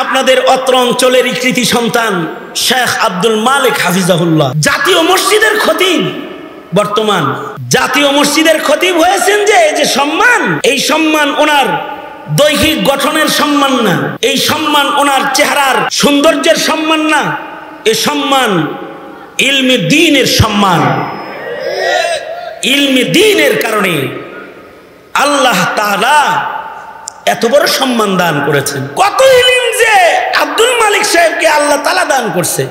আপনাদের অত্র অঞ্চলের কৃতি সন্তান শেখ আব্দুল মালিক হাফিজাহুল্লাহ জাতীয় মসজিদের খতিব, বর্তমান জাতীয় মসজিদের খতিব হয়েছেন। যে সম্মান, এই সম্মান ওনার দৈহিক গঠনের সম্মান না, এই সম্মান ওনার চেহারার সৌন্দর্যের সম্মান না, এই সম্মান ইলমে দ্বীনের সম্মান। ইলমে দ্বীনের কারণে আল্লাহ তাআলা এত বড় সম্মান দান করেছেন। কত ইলম যে আব্দুল মালিক সাহেবকে আল্লাহ তাআলা দান করছে।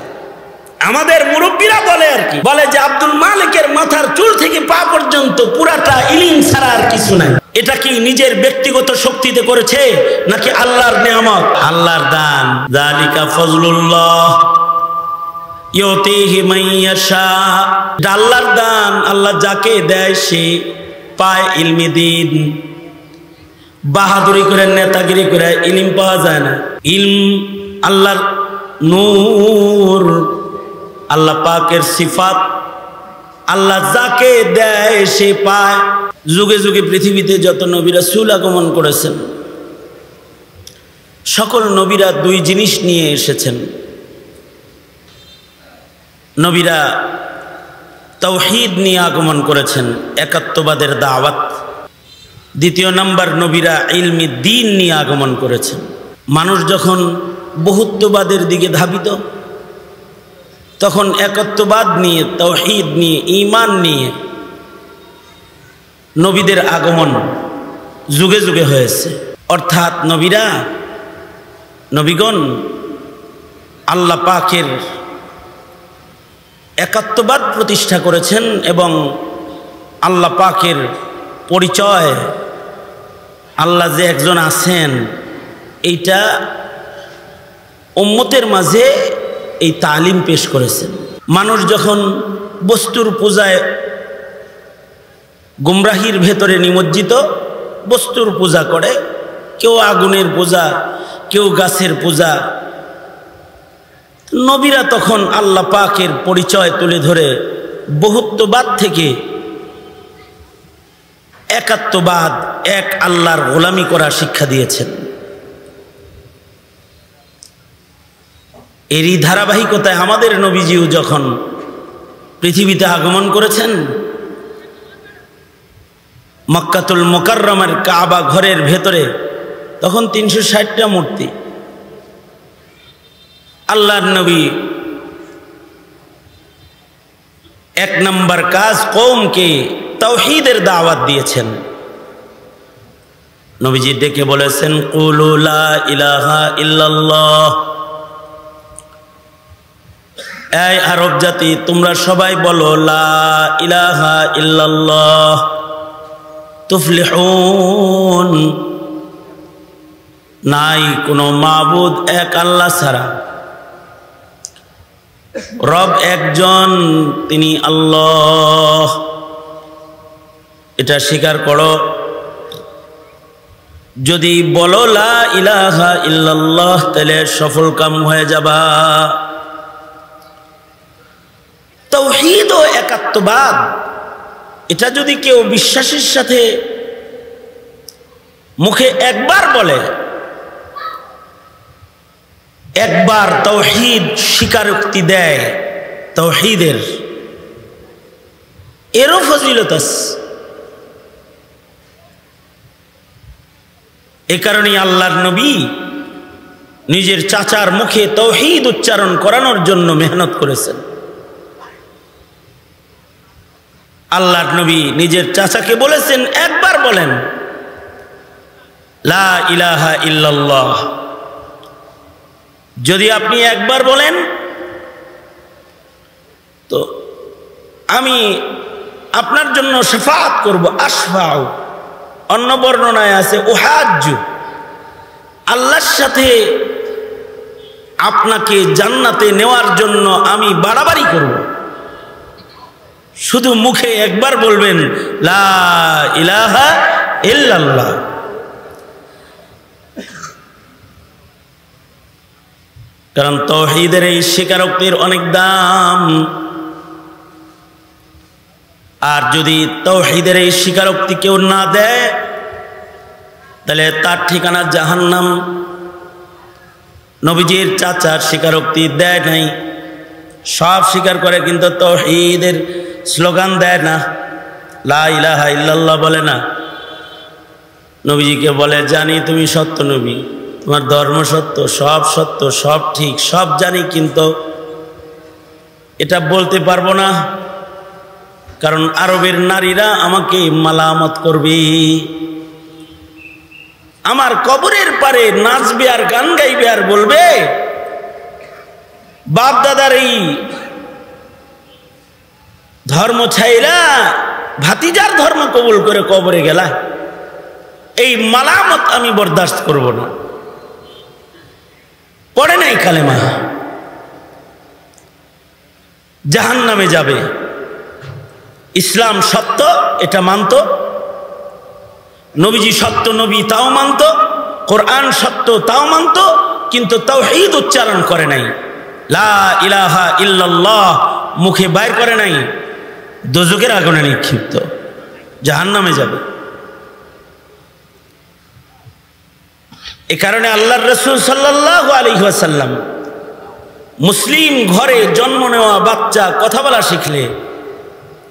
আমাদের মুরব্বীরা বলে আর কি, বলে যে আব্দুল মালিকের মাথার চুল থেকে পা পর্যন্ত পুরাটা ইলম ছাড়া আর কিছু নাই। এটা কি নিজের ব্যক্তিগত শক্তিতে করেছে নাকি আল্লাহর নেয়ামত, আল্লাহর দান? যালিকা ফজলুল্লাহ ইউতিহি মান ইয়াশা, আল্লাহর দান। আল্লাহ যাকে দেয় সে পায় ইলমে দ্বীন। বাহাদুরি করে নেতাগিরি করে ইলম পাওয়া যায় না। ইলম আল্লাহর নূর, আল্লাহ পাকের সিফাত। আল্লাহ যাকে দেয় সে পায়। যুগে যুগে পৃথিবীতে যত নবী রাসূল আগমন করেছেন, সকল নবীরা দুই জিনিস নিয়ে এসেছেন। নবীরা তাওহীদ নিয়ে আগমন করেছেন, একাত্মবাদের দাওয়াত। দ্বিতীয় নাম্বার, নবীরা ইলমে দ্বীন নিয়ে আগমন করেছেন। মানুষ যখন বহুত্ববাদের দিকে ধাবিত, তখন একত্ববাদ নিয়ে, তাওহীদ নিয়ে, ঈমান নিয়ে নবীদের আগমন যুগে যুগে হয়েছে। অর্থাৎ নবীগণ আল্লাহ পাকের একাত্মবাদ প্রতিষ্ঠা করেছেন এবং আল্লাহ পাকের পরিচয়, আল্লাহ যে একজন আছেন, এইটা উম্মতের মাঝে এই তালিম পেশ করেছেন। মানুষ যখন বস্তুর পূজায় গুমরাহির ভেতরে নিমজ্জিত, বস্তুর পূজা করে, কেউ আগুনের পূজা, কেউ গাছের পূজা, নবীরা তখন আল্লাহ পাকের পরিচয় তুলে ধরে বহুত্ববাদ থেকে একাত্মবাদ, এক আল্লাহর গোলামি করা শিক্ষা দিয়েছেন। এরই ধারাবাহিকতায় আমাদের নবীজিও যখন পৃথিবীতে আগমন করেছেন, মক্কাতুল মুকাররমার কাবা ঘরের ভেতরে তখন ৩৬০টা মূর্তি। আল্লাহর নবী এক নম্বর কাজ কওমকে তাওহীদের দাওয়াত দিয়েছেন। নবীজি ডেকে বলেছেন, কুলু লা ইলাহা ইল্লাল্লাহ, এই আরব জাতি তোমরা সবাই বলো লা ইলাহা ইল্লাল্লাহ তুফলিহুন, নাই কোনো মাবুদ এক আল্লাহ ছাড়া, রব একজন, তিনি আল্লাহ। এটা স্বীকার করো। যদি বলো লা ইলাহা ইল্লাল্লাহ, তাহলে সফল কাম হয়ে যাবা। তাওহীদ ও একাত্মবাদ, এটা যদি কেউ বিশ্বাসের সাথে মুখে একবার বলে, একবার তাওহীদ স্বীকারোক্তি দেয়, তাওহীদের এরও ফজিলত আছে। এ কারণেই আল্লাহর নবী নিজের চাচার মুখে তাওহীদ উচ্চারণ করানোর জন্য মেহনত করেছেন। আল্লাহর নবী নিজের চাচাকে বলেছেন, একবার বলেন লা ইলাহা ইল্লাল্লাহ। যদি আপনি একবার বলেন তো আমি আপনার জন্য শাফাআত করব, আশফাউ। অন্য বর্ণনায় আছে উহাজ্জু, আল্লাহর সাথে আপনাকে জান্নাতে নেওয়ার জন্য আমি বাড়াবাড়ি করব। শুধু মুখে একবার বলবেন লা ইলাহা ইল্লাল্লাহ। কারণ তাওহীদের এই স্বীকারোক্তির অনেক দাম। আর যদি তাওহীদের এই স্বীকারোক্তি কেউ না দেয়, তাহলে তার ঠিকানা জাহান্নাম। নবীজির চাচার স্বীকারোক্তি দেয় নাই, সব স্বীকার করে কিন্তু তাওহীদের স্লোগান দেয় না, লা ইলাহা ইল্লাল্লাহ বলে না। নবীজিকে বলে, জানি তুমি সত্য নবী, তোমার ধর্ম সত্য, সব ঠিক, সব জানি, কিন্তু এটা বলতে পারবো না, কারণ আরবের নারীরা আমাকে মালামত করবে, আমার কবরের পারে নাচবে আর গান গাইবে আর বলবে বাপ দাদার এই ধর্ম ছাইরা ভাতিজার ধর্ম কবুল করে কবরে গেলা। এই মালামত আমি বরদাস্ত করব না। পড়ে নাই কালেমা, জাহান্নামে যাবে। ইসলাম সত্য এটা মানত, নবীজি সত্য নবী তাও মানত, কোরআন সত্য তাও মানত, কিন্তু তাওহীদ উচ্চারণ করে নাই, লা ইলাহা ইল্লাল্লাহ মুখে বাইর করে নাই, দোজখের আগুনে নিক্ষিপ্ত, জাহান্নামে যাবে। এ কারণে আল্লাহর রাসূল সাল্লাল্লাহু আলাইহি ওয়াসাল্লাম মুসলিম ঘরে জন্ম নেওয়া বাচ্চা কথা বলা শিখলে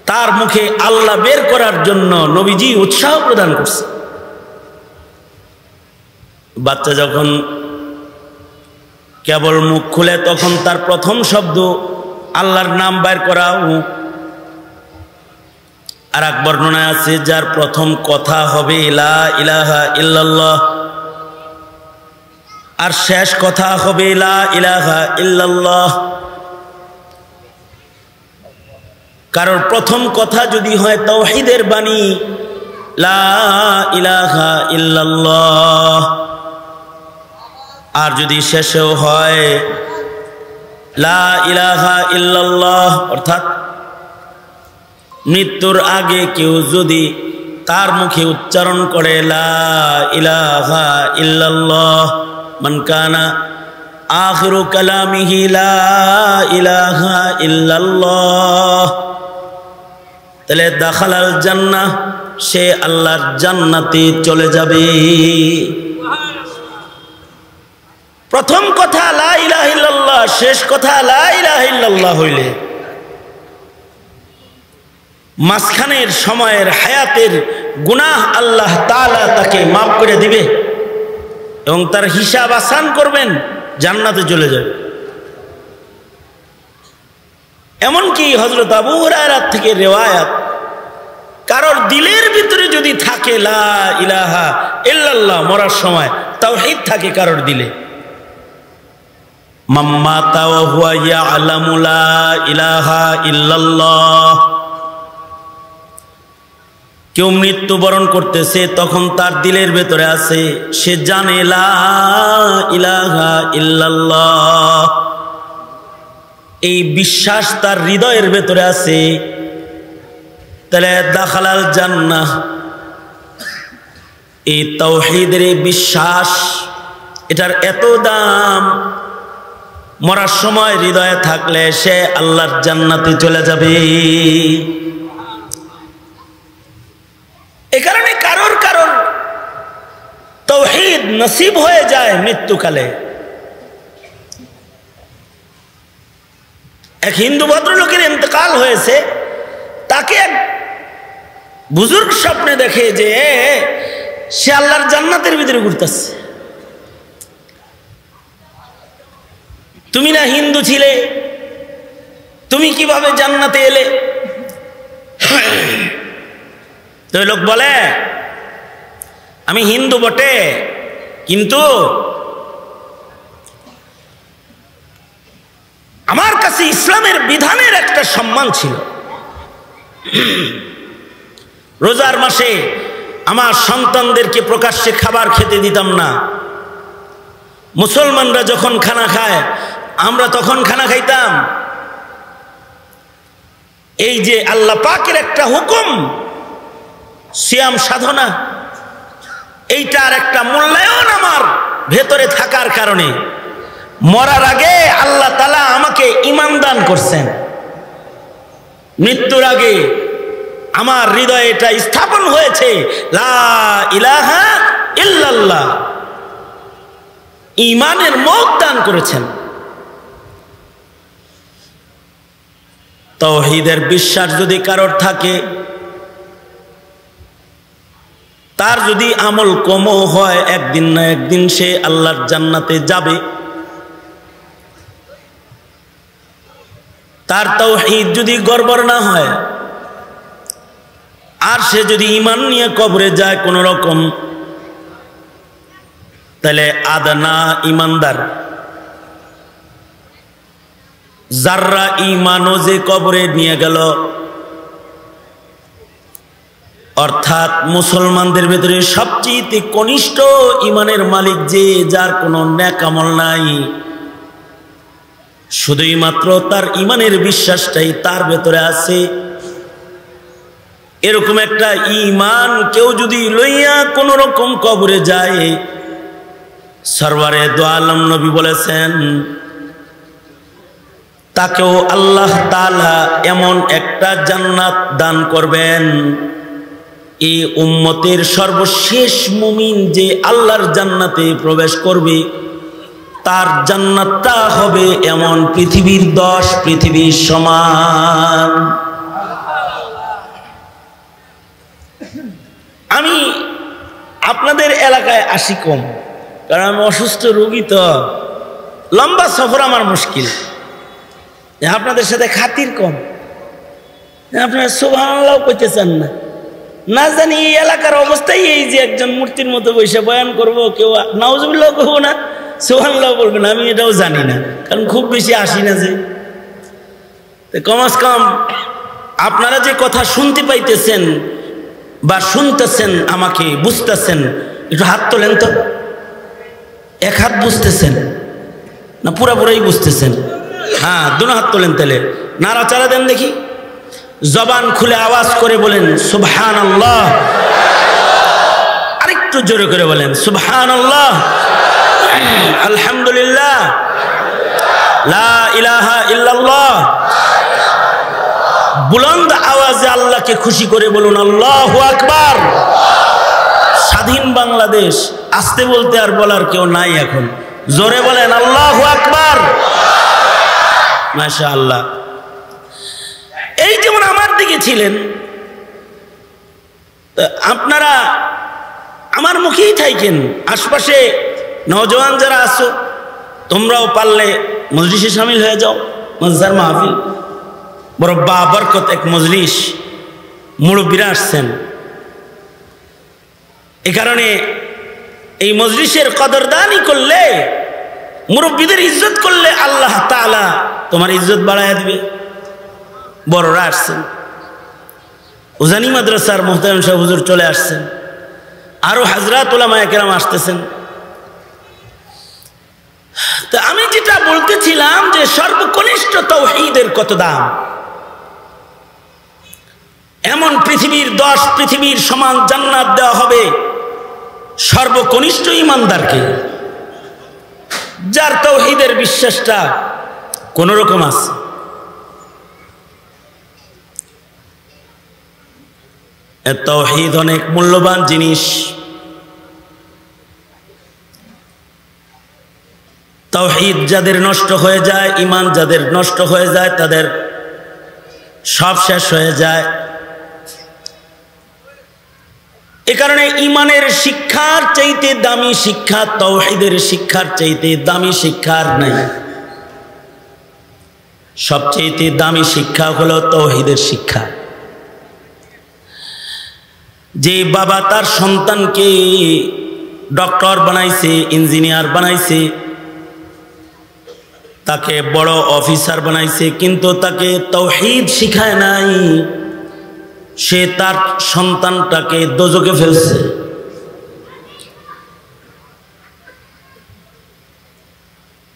তার মুখে আল্লাহ বের করার জন্য নবীজি উৎসাহ প্রদান করছে। বাচ্চা যখন কেবল মুখ খুলে তখন তার প্রথম শব্দ আল্লাহর নাম বের করা। আর এক বর্ণনায় আছে যার প্রথম কথা হবে লা ইলাহা ইল্লাল্লাহ, আর শেষ কথা হবে লা ইলাহা ইল্লাল্লাহ। কারণ প্রথম কথা যদি হয় তাওহীদের বাণী লা ইলাহা ইল্লাল্লাহ, আর যদি শেষেও হয় লা ইলাহা ইল্লাল্লাহ, অর্থাৎ মৃত্যুর আগে কেউ যদি তার মুখে উচ্চারণ করে লা ইলাহা ইল্লাল্লাহ, মান কানা আখিরু কালামিহি লা ইলাহা ইল্লাল্লাহ, তাহলে দাখালাল জান্নাহ, সে আল্লাহর জান্নাতে চলে যাবে। প্রথম কথা লা ইলাহা ইল্লাল্লাহ, শেষ কথা লা ইলাহা ইল্লাল্লাহ হইলে মাঝখানের সময়ের হায়াতের গুনাহ আল্লাহ তাআলা তাকে মাফ করে দিবে এবং তার হিসাব আসান করবেন, জান্নাতে চলে যাবে। এমনকি হযরত আবু হুরায়রা থেকে রিওয়ায়াত, কারোর দিলের ভিতরে যদি থাকে লা ইলাহা ইল্লাল্লাহ, মরার সময় তাওহীদ থাকে কারোর দিলে, মাম্মাতা ওয়া হুয়া ইয়ালামু লা ইলাহা ইল্লাল্লাহ, কেউ মৃত্যুবরণ করতেছে তখন তার দিলের ভেতরে আছে সে জানে লা ইলাহা ইল্লাল্লাহ, এই বিশ্বাস তার হৃদয়ের ভেতরে আছে, তাহলে দাখালাল জান্নাহ। এই তাওহীদের বিশ্বাস, এটার এত দাম, মরার সময় হৃদয়ে থাকলে সে আল্লাহর জান্নাতে চলে যাবে। এ কারণে কারোর কারোর তাওহীদ নসিব হয়ে যায় মৃত্যুকালে। এক হিন্দু ভদ্রলোকের ইন্তেকাল হয়েছে, তাকে এক বুজুর্গ স্বপ্নে দেখে যে সে আল্লাহর জান্নাতের ভিতরে ঘুরতেছে। তুমি না হিন্দু ছিলে, তুমি কিভাবে জান্নাতে এলে? তো লোক বলে আমি হিন্দু বটে, কিন্তু আমার কাছে ইসলামের বিধানের একটা সম্মান ছিল। রোজার মাসে আমার সন্তানদেরকে প্রকাশ্যে খাবার খেতে দিতাম না। মুসলমানরা যখন খানা খায় আমরা তখন খানা খাইতাম। এই যে আল্লাহ পাকের একটা হুকুম, সিয়াম সাধনা, এইটার একটা মূল্যায়ন আমার ভেতরে থাকার কারণে মরার আগে আল্লাহ তাআলা আমাকে ঈমান দান করছেন। মৃত্যুর আগে আমার হৃদয়ে এটা স্থাপন হয়েছে লা ইলাহা ইল্লাল্লাহ। ঈমানের মওত দান করেছেন। তাওহীদের বিশ্বাস যদি কারোর থাকে, তার যদি আমল কমও হয়, একদিন না একদিন সে আল্লাহর জান্নাতে যাবে। তার তাওহীদ যদি গড়বড় না হয়, আর সে যদি ঈমান নিয়ে কবরে যায় কোন রকম, তাহলে আদনা ঈমানদার যাররা ঈমানও যে কবরে নিয়ে গেল, অর্থাৎ মুসলমানদের ভিতরে সবচেয়ে কনিষ্ঠ ঈমানের মালিক যে, যার কোনো নেক আমল নাই, শুধুই মাত্র তার ঈমানের বিশ্বাসটাই তার ভেতরে আছে, এরকম একটা ঈমান কেউ যদি লইয়া কোন রকম কবরে যায়, সরওয়ারে দো আলম নবী বলেছেন তাকেও আল্লাহ তাআলা এমন একটা জান্নাত দান করবেন, এই উম্মতের সর্বশেষ মুমিন যে আল্লাহর জান্নাতে প্রবেশ করবে, তার জান্নাতটা হবে এমন পৃথিবীর 10 পৃথিবীর সমান। আমি আপনাদের এলাকায় আসি কম, কারণ আমি অসুস্থ রোগী, তো লম্বা সফর আমার মুশকিল। আপনাদের সাথে খাতির কম, আপনারা সুবহানাল্লাহ কইতে চান না। না জানি এই এলাকার অবস্থাই এই যে একজন মূর্তির মতো বসে বয়ান করবো, কেউ নাউজুবিল্লাহ করবো না, সুবহানাল্লাহ বলবেন, আমি এটাও জানি না, কারণ খুব বেশি আসি না যে। কমাস কম আপনারা যে কথা শুনতে পাইতেছেন বা শুনতেছেন, আমাকে বুঝতেছেন, একটু হাত তোলেন তো। এক হাত বুঝতেছেন না পুরাপুরাই বুঝতেছেন? হ্যাঁ, দুনো হাত তোলেন, তাহলে নাড়াচাড়া দেন দেখি। জবান খুলে আওয়াজ করে বলেন সুবহানাল্লাহ। আরেকটু জোরে করে বলেন সুবহানাল্লাহ, আলহামদুলিল্লাহ, লা ইলাহা ইল্লাল্লাহ। বুলন্দ আওয়াজে আল্লাহকে খুশি করে বলুন আল্লাহু আকবার। স্বাধীন বাংলাদেশ, আস্তে বলতে আর বলার কেউ নাই এখন, জোরে বলেন আল্লাহু আকবার। মাশাআল্লাহ। এই যেমন আমার দিকে ছিলেন, আপনারা আমার মুখেই থাকেন। আশপাশে নওজওয়ান যারা আছো, তোমরাও পারলে মজলিসে শামিল হয়ে যাও। মজজার মাহফিল, বড় বাবরকত এক মজলিস, মুরব্বীরা আসছেন। এ কারণে এই মজলিসের কদরদানি করলে, মুরব্বীদের ইজ্জত করলে আল্লাহ তাআলা তোমার ইজ্জত বাড়ায় দিবে। বড়রা আসছেন, উজানি মাদ্রাসার মুহতারাম সাহেব হুজুর চলে আসছেন, আরো হাজরাত উলামায়ে কেরাম আসতেছেন। তা আমি যেটা বলতেছিলাম যে সর্বকনিষ্ঠ তাওহীদের কত দাম, এমন পৃথিবীর 10 পৃথিবীর সমান জান্নাত দেওয়া হবে সর্বকনিষ্ঠ ঈমানদারকে, যার তাওহীদের বিশ্বাসটা কোন রকম আছে। তাওহীদ অনেক মূল্যবান জিনিস। তাওহীদ যাদের নষ্ট হয়ে যায়, ঈমান যাদের নষ্ট হয়ে যায়, তাদের সব শেষ হয়ে যায়। এ কারণে ঈমানের শিক্ষার চাইতে দামি শিক্ষা, তাওহীদের শিক্ষার চাইতে দামি শিক্ষা আর নাই। সবচেয়ে দামি শিক্ষা হলো তাওহীদের শিক্ষা। যে বাবা তার সন্তানকে ডক্টর বানাইছে, ইঞ্জিনিয়ার বানাইছে, তাকে বড় অফিসার বানাইছে, কিন্তু তাকে তাওহীদ শিখায় নাই, সে তার সন্তানটাকে দোজখে ফেলছে।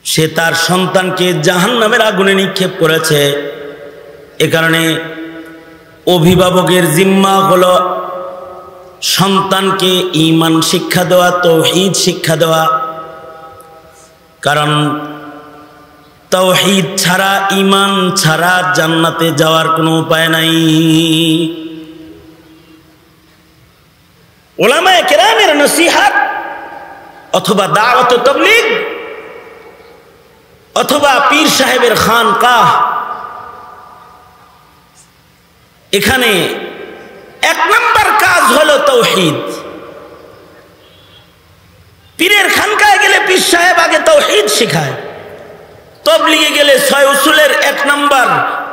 সে তার সন্তানকে জাহান্নামের আগুনে নিক্ষেপ করেছে। এ কারণে অভিভাবকের জিম্মা হলো সন্তানকে ঈমান শিক্ষা দেওয়া, তাওহীদ শিক্ষা দেওয়া। কারণ তাওহীদ ছাড়া, ঈমান ছাড়া জান্নাতে যাওয়ার কোনো উপায় নাই। উলামায়ে কেরামের নসিহত অথবা দাওয়াত ও তাবলীগ অথবা পীর সাহেবের খানকাহ, এখানে এক নম্বর কাজ হলো তাওহীদ। পীরের খানকায় গেলে পীর সাহেব আগে তাওহীদ শিখায়, তবলিগে গেলে 6 উসুলের 1 নম্বর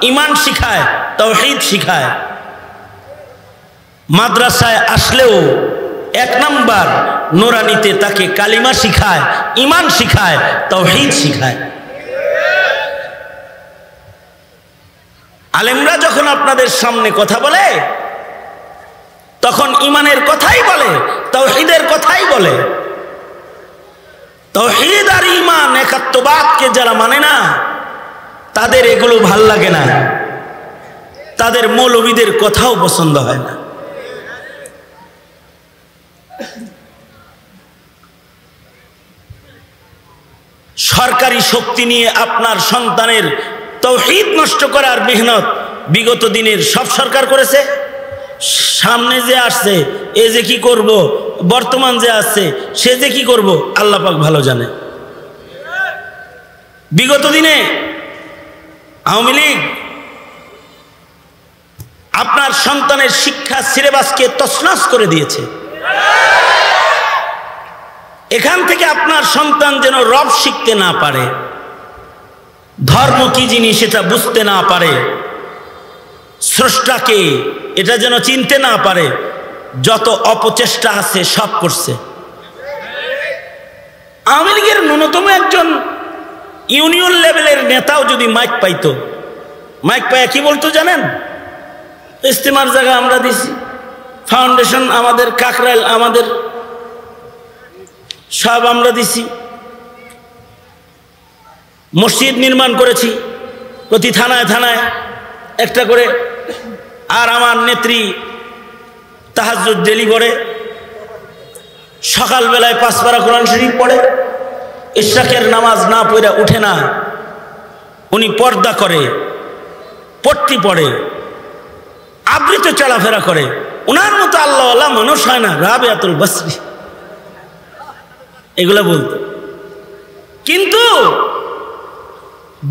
ঈমান শিখায়, তাওহীদ শিখায়। মাদ্রাসায় আসলেও 1 নম্বর নুরানিতে তাকে কালিমা শিখায়, ঈমান শিখায়, তাওহীদ শিখায়। আলেমরা যখন আপনাদের সামনে কথা বলে তখন ঈমানের কথাই বলে, তাওহীদের কথাই বলে। তাওহীদ আর ঈমান, একাত্মবাদকে যারা মানে না তাদের এগুলো ভাল লাগে না, তাদের মৌলবীদের কথাও পছন্দ হয় না। সরকারি শক্তি নিয়ে আপনার সন্তানের তাওহীদ নষ্ট করার মেহনত বিগত দিনের সব সরকার করেছে। সামনে যে আসছে এ যে কি করব, বর্তমান যে আসছে সে যে কি করব, আল্লাহ পাক ভালো জানে। বিগত দিনে আওয়ামী লীগ আপনার সন্তানের শিক্ষা সিলেবাসকে তছনছ করে দিয়েছে। এখান থেকে আপনার সন্তান যেন রব শিখতে না পারে, ধর্ম কি জিনিস সেটা বুঝতে না পারে, স্রষ্টাকে এটা যেন চিনতে না পারে, যত অপচেষ্টা আছে সব করছে। আওয়ামী লীগের ন্যূনতম একজন ইউনিয়ন লেভেলের নেতাও যদি মাইক পাইতো, মাইক পাইয়া কি বলতো জানেন? ইস্তেমার জায়গা আমরা দিছি, ফাউন্ডেশন আমাদের, কাকরাইল আমাদের, সব আমরা দিছি, মসজিদ নির্মাণ করেছি প্রতি থানায় থানায় একটা করে। আর আমার নেত্রী তাহাজ্জুদ ডেলি পড়ে, সকালবেলায় 5 পারা কোরআন শরীফ পড়ে, ইশরাকের নামাজ না পড়ে উঠে না, উনি পর্দা করে, পট্টি পড়ে, আবৃত চলাফেরা করে। ওনার মতো আল্লাহওয়ালা মানুষ হয় না, রাবেয়াতুল বসরি এগুলা বলতো। কিন্তু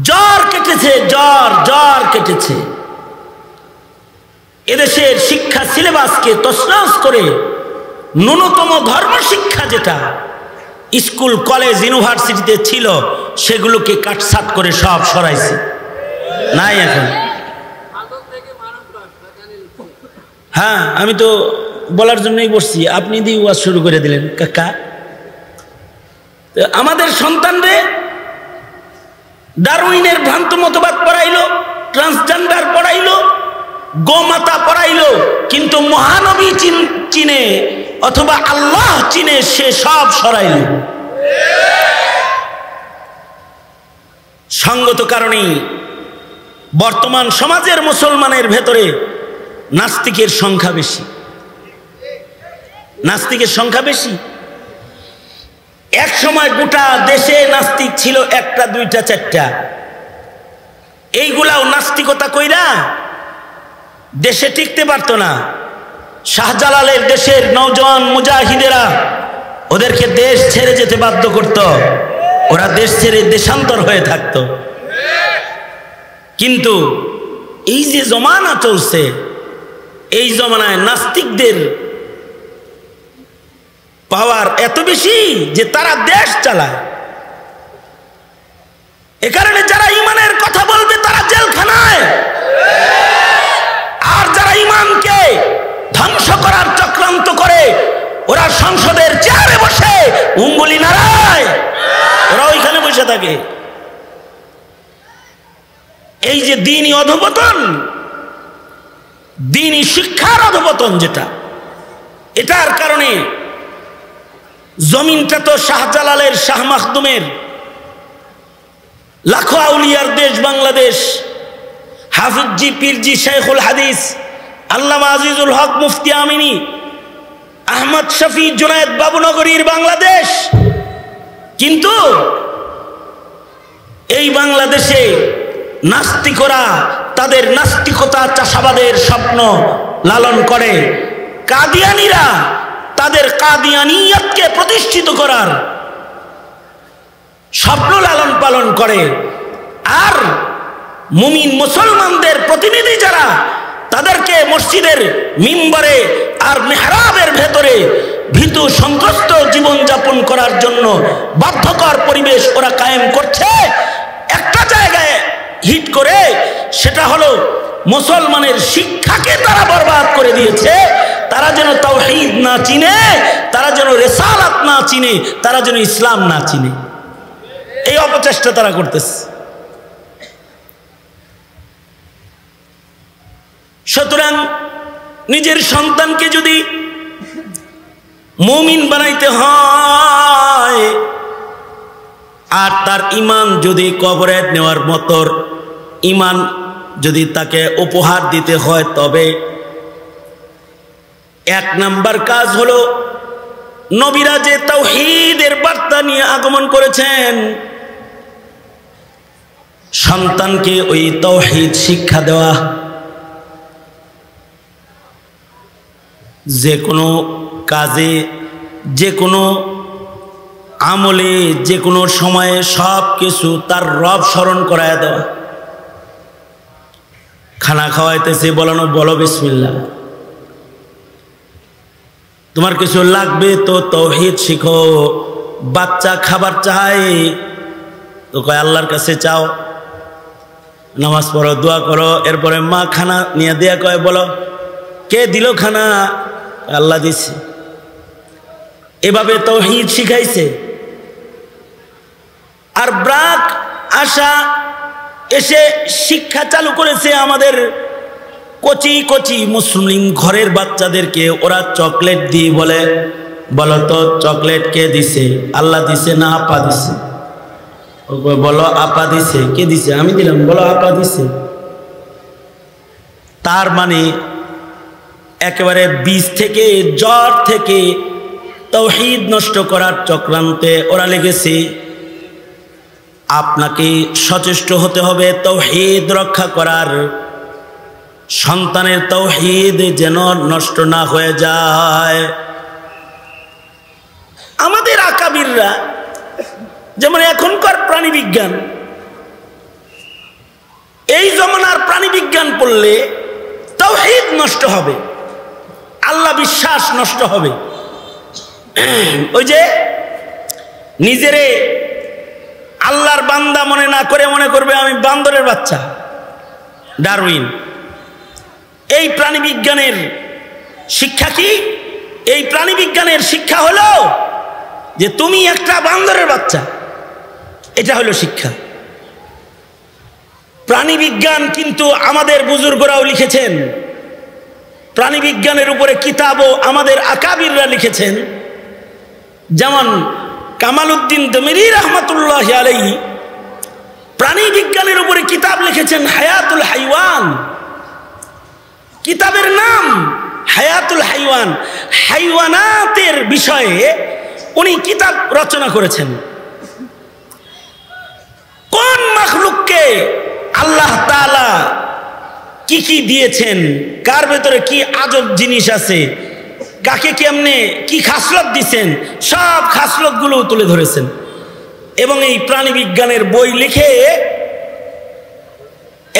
জ্বর কেটেছে, জ্বর কেটেছে। এদেশের শিক্ষা সিলেবাসকে তছনছ করে ন্যূনতম ধর্ম শিক্ষা যেটা স্কুল কলেজ ইউনিভার্সিটিতে ছিল সেগুলোকে কাটছাট করে সব সরাইছে, নাই এখন। হ্যাঁ, আমি তো বলার জন্যই বসছি, আপনি দিয়ে ওয়াজ শুরু করে দিলেন কাকা। আমাদের সন্তানরে ডারউইনের ভ্রান্ত মতবাদ পড়াইলো, ট্রান্সজেন্ডার পড়াইলো, গোমাতা পড়াইলো, কিন্তু মহানবী চিনে অথবা আল্লাহ চিনে সে সব সরাইল। সঙ্গত কারণেই বর্তমান সমাজের মুসলমানের ভেতরে নাস্তিকের সংখ্যা বেশি, নাস্তিকের সংখ্যা বেশি। এক সময় গোটা দেশে নাস্তিক ছিল 1টা 2টা 4টা, এইগুলাও নাস্তিকতা কইরা দেশে টিকতে পারতো না। শাহজালালের দেশের নওজোয়ান মুজাহিদেরা ওদেরকে দেশ ছেড়ে যেতে বাধ্য করত, ওরা দেশ ছেড়ে দেশান্তর হয়ে থাকত। কিন্তু এই যে জমানা চলছে, এই জমানায় নাস্তিকদের পাওয়ার এত বেশি যে তারা দেশ চালায়। এ কারণে যারা ঈমানের কথা বলবে তারা জেলখানায়, আর যারা ঈমানকে ধ্বংস করার চক্রান্ত করে ওরা সংসদের চেয়ারে বসে উঙ্গুলি নাড়ায়, ওরা ওইখানে বসে থাকে। এই যে দ্বীনি অধঃপতন, দ্বীনি শিক্ষার অধঃপতন যেটা, এটার কারণে জমিনটা তো শাহজালালের, শাহ মাখদুমের, লাখো আউলিয়ার দেশ বাংলাদেশ। হাফিজি, পীরজি, শেখুল হাদিস আল্লামা আজিজুল হক মুফতি আমিনী, আহমদ শফি, জুনায়েদ বাবুনগরীর বাংলাদেশ। কিন্তু এই বাংলাদেশে নাস্তিকরা তাদের নাস্তিকতা, চাষাবাদের স্বপ্ন লালন করে। কাদিয়ানীরা তাদের কাদিয়ানিয়তকে প্রতিষ্ঠিত করার স্বপ্ন লালন পালন করে। আর মুমিন মুসলমানদের প্রতিনিধি যারা, তাদেরকে মসজিদের মিম্বরে আর মেহরাবের ভেতরে ভীতু সন্ত্রস্ত জীবনযাপন করার জন্য বাধ্যকর পরিবেশ ওরা কায়েম করছে। একটা জায়গায় হিট করে, সেটা হলো মুসলমানের শিক্ষাকে তারা বরবাদ করে দিয়েছে। তারা যেন তাওহীদ না চিনে, তারা যেন রিসালাত না চিনে, তারা যেন ইসলাম না চিনে, এই অপচেষ্টা তারা করতেছে। সুতরাং নিজের সন্তানকে যদি মুমিন বানাইতে হয় আর তার ঈমান যদি কবরে নেওয়ার মতো ঈমান যদি তাকে উপহার দিতে হয়, তবে এক নাম্বার কাজ হলো নবীরা যে তাওহীদের বার্তা নিয়ে আগমন করেছেন, সন্তানকে ওই তাওহীদ শিক্ষা দেওয়া। যে কোনো কাজে, যে কোনো আমলে, যে কোনো সময়ে সব কিছু তার রব স্মরণ করায় দেওয়া। খানা খাওয়াইতেছে, বলানো বলো বিসমিল্লাহ। তোমার কিছু লাগবে তো তাওহীদ শিখো। বাচ্চা খাবার চায় তো কয় আল্লাহর কাছে চাও, নামাজ পড়ো, দোয়া করো। এরপরে মা খানা নিয়ে দেয়া কয় বলো কে দিল খানা? আল্লাহ দিছে। এভাবে তাওহীদ শিখাইছে। আর ব্রাক আশা এসে শিক্ষা চালু করেছে আমাদের কচি কচি মুসলিম ঘরের বাচ্চাদেরকে। ওরা চকলেট দিয়ে বলে, বলো তো চকলেট কে দিছে? আল্লাহ দিছে না আপা দিছে? বলো আপা দিছে। কে দিছে? আমি দিলাম। বলো আপা দিছে। তার মানে একেবারে বীজ থেকে, জড় থেকে তাওহীদ নষ্ট করার চক্রান্তে ওরা লেগেছে। আপনাকে সচেষ্ট হতে হবে তাওহীদ রক্ষা করার। সন্তানের তাওহীদ যেন নষ্ট না হয়ে যায়। আমাদের আকাবিররা, যেমন এখনকার প্রাণী বিজ্ঞান, এই জমানার প্রাণী বিজ্ঞান পড়লে তাওহীদ নষ্ট হবে, আল্লাহ বিশ্বাস নষ্ট হবে। ওই যে নিজেরে আল্লাহর বান্দা মনে না করে মনে করবে আমি বান্দরের বাচ্চা, ডারউইন। এই প্রাণী বিজ্ঞানের শিক্ষা কি? এই প্রাণী বিজ্ঞানের শিক্ষা হলো যে তুমি একটা বান্দরের বাচ্চা, এটা হলো শিক্ষা। প্রাণী বিজ্ঞান কিন্তু আমাদের বুজুর্গরাও লিখেছেন, প্রাণী বিজ্ঞানের উপরে কিতাবও আমাদের আকাবিররা লিখেছেন। যেমন কামালউদ্দিন দমিরি রহমাতুল্লাহি আলাইহি প্রাণী বিজ্ঞানের উপরে কিতাব লিখেছেন, হায়াতুল হাইওয়ান। কিতাবের নাম হায়াতুল হাইওয়ান। হাইওয়ানাতের বিষয়ে উনি কিতাব রচনা করেছেন। কোন মাখলুককে আল্লাহ তাআলা কি কি দিয়েছেন, কার ভেতরে কি আজব জিনিস আছে, কাকে কেমনে কি খাসলত দিছেন, সব খাসলতগুলো তুলে ধরেছেন। এবং এই প্রাণী বিজ্ঞানের বই লিখে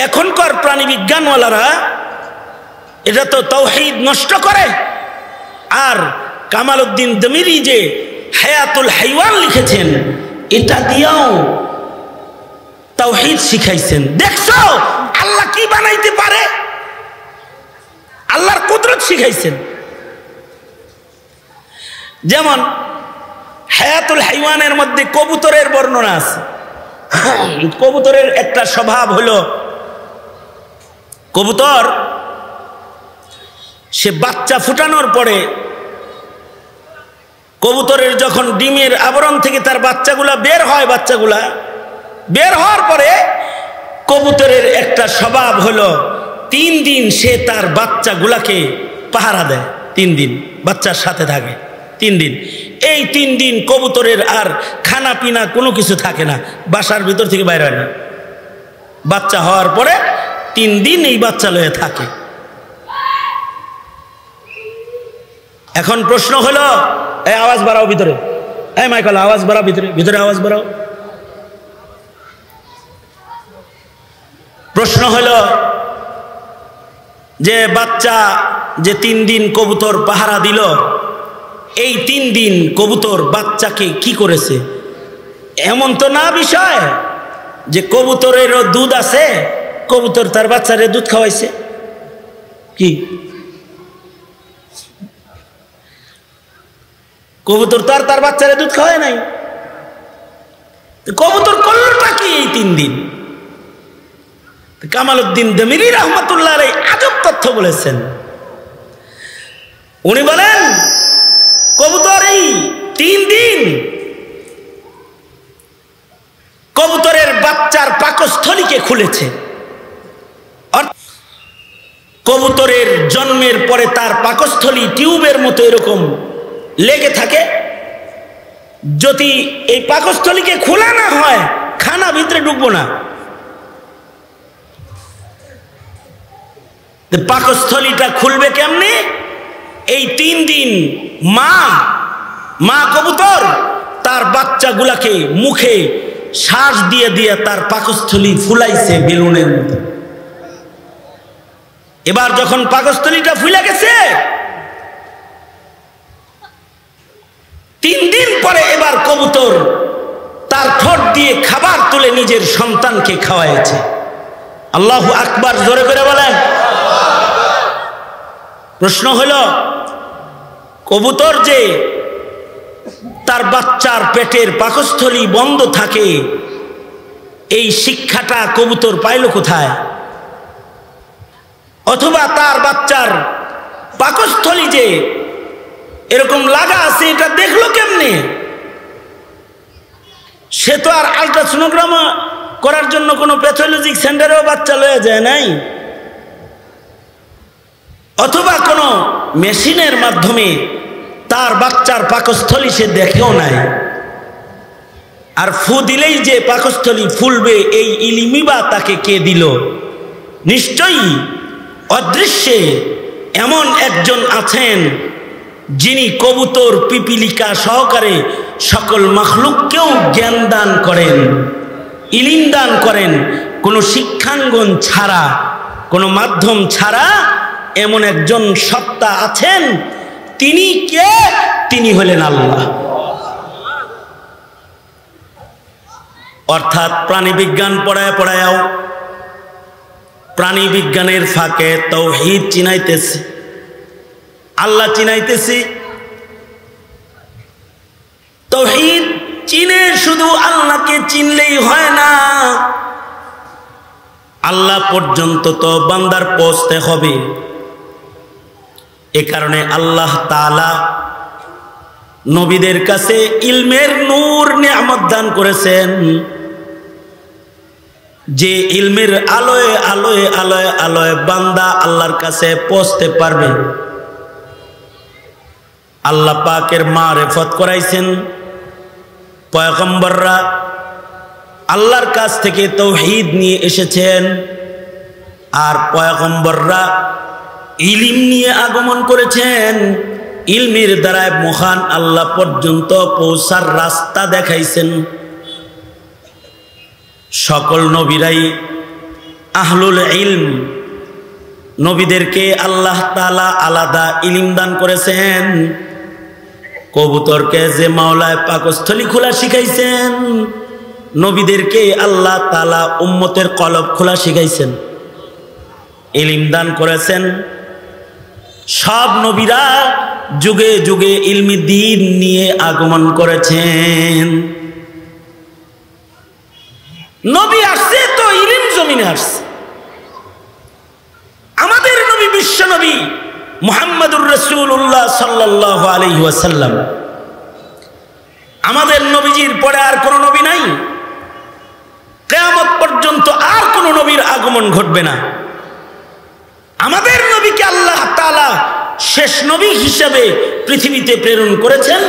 এখনকার প্রাণী বিজ্ঞানওয়ালারা এটা তো তাওহীদ নষ্ট করে। আর কামালউদ্দিন দমিরি যে হায়াতুল হাইওয়ান লিখেছেন, এটা দিয়েও তাওহীদ শিখাইছেন। দেখছো আল্লাহ কি বানাইতে পারে, আল্লাহর কুদরত শিখাইছেন। যেমন হায়াতুল হাইওয়ানের মধ্যে কবুতরের বর্ণনা আছে। কবুতরের একটা স্বভাব হলো, কবুতর সে বাচ্চা ফুটানোর পরে কবুতরের যখন ডিমের আবরণ থেকে তার বাচ্চাগুলা বের হয়, বাচ্চাগুলা বের হওয়ার পরে কবুতরের একটা স্বভাব হলো 3 দিন সে তার বাচ্চাগুলাকে পাহারা দেয়। 3 দিন বাচ্চার সাথে থাকে, 3 দিন। এই 3 দিন কবুতরের আর খানা পিনা কোনো কিছু থাকে না, বাসার ভিতর থেকে বাইরে হয় না। বাচ্চা হওয়ার পরে 3 দিন এই বাচ্চা লয়ে থাকে। এখন প্রশ্ন হলো, এই আওয়াজ বাড়াও ভিতরে, এই মাইকেল আওয়াজ বাড়াও ভিতরে, ভিতরে আওয়াজ বাড়াও। হলো যে বাচ্চা যে 3 দিন কবুতর পাহারা দিল, এই 3 দিন কবুতর বাচ্চাকে কি করেছে? এমন তো না বিষয় যে কবুতরেরও দুধ আছে, কবুতর তার বাচ্চারে দুধ খাওয়াইছে। কি কবুতর তো আর তার বাচ্চারে দুধ খাওয়ায় নাই। কবুতর করলোটা কি এই 3 দিন? কামালউদ্দিন দমিরি রহমতুল্লাহ আলাইহি আজব তথ্য বলেছেন। উনি বলেন কবুতর এই 3 দিন কবুতরের বাচ্চার পাকস্থলীকে খুলেছে। কবুতরের জন্মের পরে তার পাকস্থলী টিউবের মতো এরকম লেগে থাকে। যদি এই পাকস্থলীকে খোলা না হয়, খানা ভিতরে ঢুকবো না। পাকস্থলীটা খুলবে কেমনে? এই 3 দিন মা কবুতর তার বাচ্চাগুলাকে মুখে শ্বাস দিয়ে দিয়ে তার পাকস্থলী ফুলাইছে বেলুনের মতো। এবার যখন পাকস্থলীটা ফুলে গেছে, 3 দিন পরে এবার কবুতর তার ঠোঁট দিয়ে খাবার তুলে নিজের সন্তানকে খাওয়াইছে। আল্লাহু আকবার, জোরে করে বলেন। প্রশ্ন হলো, কবুতর যে তার বাচ্চার পেটের পাকস্থলী বন্ধ থাকে, এই শিক্ষাটা কবুতর পাইল কোথায়? অথবা তার বাচ্চার পাকস্থলী যে এরকম লাগা আছে, এটা দেখলো কেমনে? সে তো আর আল্ট্রাসোনোগ্রাম করার জন্য কোনো প্যাথোলজিক সেন্টারেও বাচ্চা লয়ে যায় নাই, অথবা কোনো মেশিনের মাধ্যমে তার বাচ্চার পাকস্থলী সে দেখেও নাই। আর ফু দিলেই যে পাকস্থলী ফুলবে, এই ইলমি বা তাকে কে দিল? নিশ্চয়ই অদৃশ্যে এমন একজন আছেন যিনি কবুতর পিপিলিকা সহকারে সকল মাখলুককেও জ্ঞান দান করেন, ইলিম দান করেন, কোনো শিক্ষাঙ্গন ছাড়া, কোনো মাধ্যম ছাড়া। এমন একজন সত্তা আছেন। তিনি কে? তিনি হলেন আল্লাহ। অর্থাৎ প্রাণী বিজ্ঞান পড়ায়াও প্রাণী বিজ্ঞানের ফাঁকে তাওহীদ চিনাইতেছি, আল্লাহ চিনাইতেছি। তাওহীদ চিনে শুধু আল্লাহকে চিনলেই হয় না, আল্লাহ পর্যন্ত তো বান্দার পৌঁছতে হবে। এ কারণে আল্লাহ তাআলা নবীদের কাছে ইলমের নূর নিয়ামত দান করেছেন, যে ইলমের আলোয় আলোয় আলোয় আলোয় বান্দা আল্লাহর কাছে পৌঁছতে পারবে। আল্লাহ পাকের মারিফত করাইছেন পয়গম্বররা, আল্লাহর কাছ থেকে তাওহীদ নিয়ে এসেছেন, আর পয়গম্বররা ইলম নিয়ে আগমন করেছেন। ইলমের দ্বারায় মহান আল্লাহ পর্যন্ত পৌঁছার রাস্তা দেখাইছেন। সকল নবীরাই আহলুল ইলম, নবীদেরকে আল্লাহ তাআলা আলাদা ইলম দান করেছেন। কবুতরকে যে মাওলায় পাকস্থলী খোলা শিখাইছেন, নবীদেরকে আল্লাহ তাআলা উম্মতের কলব খোলা শিখাইছেন, ইলম দান করেছেন। সব নবীরা যুগে যুগে ইলমি দ্বীন নিয়ে আগমন করেছেন। নবী আসছে তো ইলম জমিনে আসছে। আমাদের নবী বিশ্ব নবী মুহাম্মদুর রাসূলুল্লাহ সাল্লাল্লাহু আলাইহি ওয়াসাল্লাম, আমাদের নবীজির পরে আর কোনো নবী নাই। কিয়ামত পর্যন্ত আর কোনো নবীর আগমন ঘটবে না। আমাদের নবীকে আল্লাহ তাআলা শেষ নবী হিসেবে পৃথিবীতে প্রেরণ করেছেন।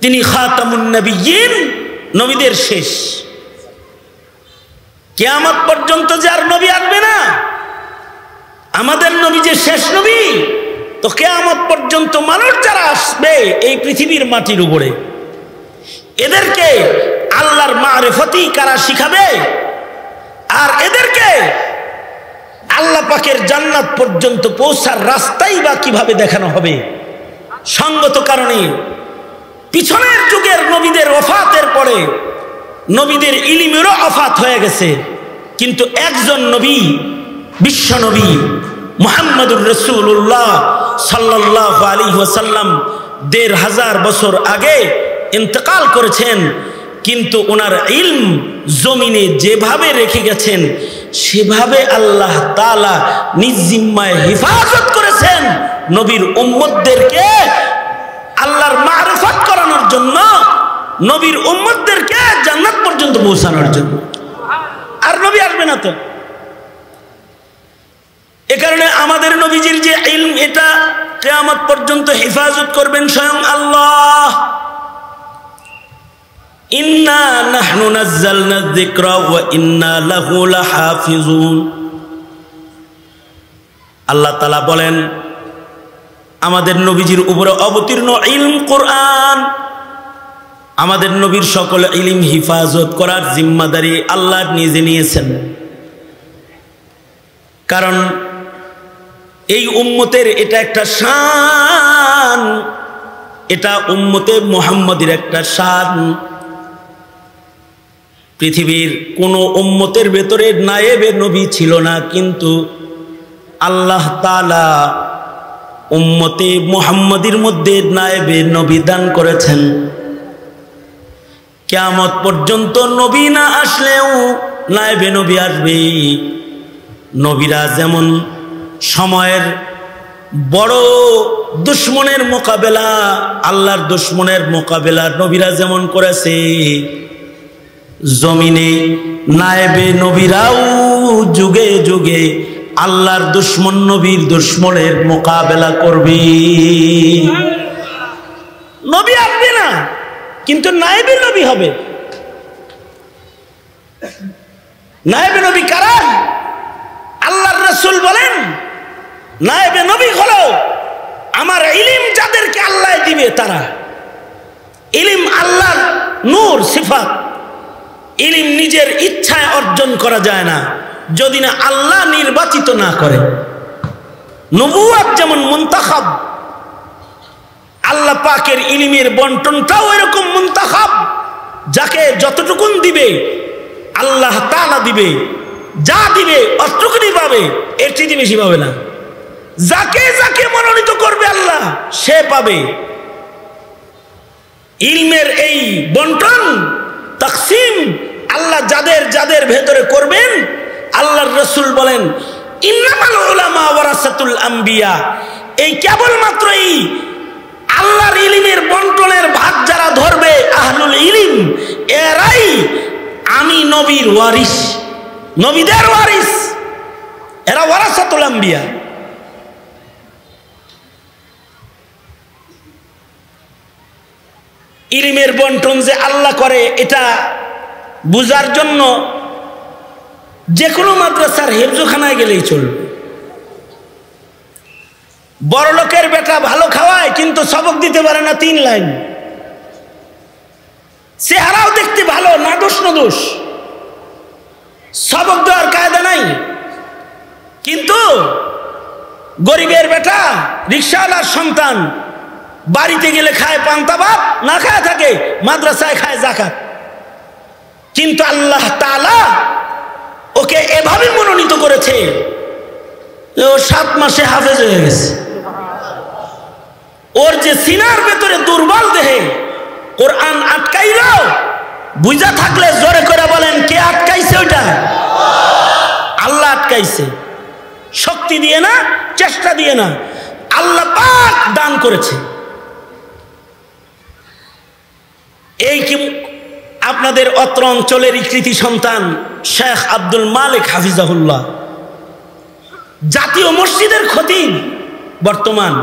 তিনি খাতামুন নবিয়্যিন, নবীদের শেষ। কিয়ামত পর্যন্ত যার নবী আসবে না, আমাদের নবী যে শেষ নবী, তো কিয়ামত পর্যন্ত মানুষ যারা আসবে এই পৃথিবীর মাটির উপরে, এদেরকে আল্লাহর মারিফতই কারা শিখাবে? আর এদেরকে আল্লাহ পাকের জান্নাত পর্যন্ত পৌঁছার রাস্তাই বা কিভাবে দেখানো হবে? সঙ্গত কারণে পিছনের যুগের নবীদের ওফাতের পরে নবীদের ইলমেরও ওফাত হয়ে গেছে, কিন্তু একজন নবী, বিশ্ব নবী মুহাম্মদুর রাসূলুল্লাহ সাল্লাল্লাহু আলাইহি ওয়াসাল্লাম ১৫০০ বছর আগে ইন্তেকাল করেছেন, কিন্তু ওনার ইলম জমিনে যেভাবে রেখে গেছেন সেভাবে আল্লাহ তাআলা নিজ জিম্মায় হেফাজত করেছেন নবীর উম্মতদেরকে আল্লাহর মারিফত করানোর জন্য, নবীর উম্মতদেরকে জান্নাত পর্যন্ত পৌঁছানোর জন্য। আর নবী আসবে না তো। এ কারণে আমাদের নবীজির যে ইলম, এটা কিয়ামত পর্যন্ত হেফাজত করবেন স্বয়ং আল্লাহ। ইন্না নাহনু নাযালনা যিকরা ওয়া ইন্না লাহু লাহাফিজুন। আল্লাহ তাআলা বলেন আমাদের নবীজির উপরে অবতীর্ণ ইলম কোরআন, আমাদের নবীর সকল ইলম হিফাজত করার জিম্মাদারি আল্লাহ নিজে নিয়েছেন। কারণ এই উম্মতের এটা একটা শান, এটা উম্মতে মুহাম্মাদের একটা শান। পৃথিবীর কোনো উম্মতের ভেতরে নায়েবে নবী ছিল না, কিন্তু আল্লাহ তাআলা উম্মতে মুহাম্মাদির মধ্যে নায়েবে নবী দান করেছেন। কিয়ামত পর্যন্ত নবী না আসলেও নায়েবে নবী আসবে। নবীরা যেমন সময়ের বড় দুশ্মনের মোকাবেলা, আল্লাহর দুশ্মনের মোকাবেলা নবীরা যেমন করেছে, জমিনে নায়েবে নবীরাও যুগে যুগে আল্লাহর দুশ্মন নবীর দুশ্মনের মোকাবেলা করবে। নবী আসবে না, কিন্তু নায়েবে নবী হবে। নায়েবে নবী কারা? আল্লাহর রাসূল বলেন নায়েবে নবী হলো আমার ইলম যাদেরকে আল্লাহ দিবে তারা। ইলম আল্লাহর নূর, সিফাত। ইলম নিজের ইচ্ছায় অর্জন করা যায় না যদি না আল্লাহ নির্বাচিত না করে। নবুয়ত যেমন মুনতাখাব, আল্লাহ পাকের ইলমের বন্টনটাও এরকম মুনতাখাব। যাকে যতটুকুন দিবে আল্লাহ তাআলা দিবে, যা দিবে অতটুকুনি পাবে, এর চেয়ে বেশি পাবে না। যাকে যাকে মনোনীত করবে আল্লাহ সে পাবে। ইলমের এই বন্টন, তাকসিম আল্লাহ যাদের যাদের ভেতরে করবেন, আল্লাহর রাসূল বলেন ইন্নামাল উলামা ওয়ারাসাতুল আম্বিয়া। এই কেবলমাত্র এই আল্লাহর ইলমের বন্টনের ভাগ যারা ধরবে, আহলুল ইলম, এরাই আমি নবীর ওয়ারিস, নবীদের ওয়ারিস। এরা ওয়ারাসাতুল আম্বিয়া। ইলমের বন্টন যে আল্লাহ করে এটা বুঝার জন্য যে কোনো মাদ্রাসার হেফজখানায় গেলেই চলবে। বড় লোকের বেটা ভালো খাওয়ায় কিন্তু সবক দিতে পারে না 3 লাইন। চেহারাও দেখতে ভালো, না দোষ না দোষ, সবক দেওয়ার কায়দা নাই। কিন্তু গরিবের বেটা, রিকশাওয়ালার সন্তান, বাড়িতে গেলে খায় পান্তা ভাত, না খায় থাকে, মাদ্রাসায় খায় যাকাত। কিন্তু আল্লাহ তাআলা ওকে এভাবে মনোনীত করেছে, ও 7 মাসে হাফেজ হয়ে গেছে। ওর যে সিনার ভেতরে দুর্বল দেহে কোরআন আটকাইলো, বুঝা থাকলে জোরে করে বলেন কে আটকাইছে? ওইটা আল্লাহ আটকাইছে। শক্তি দিয়ে না, চেষ্টা দিয়ে না, আল্লাহ পাক দান করেছে। এই কি আপনাদের অত্র অঞ্চলের কৃতি সন্তান শেখ আব্দুল মালিক হাফিজাহুল্লাহ, জাতীয় মসজিদের খতিব, বর্তমান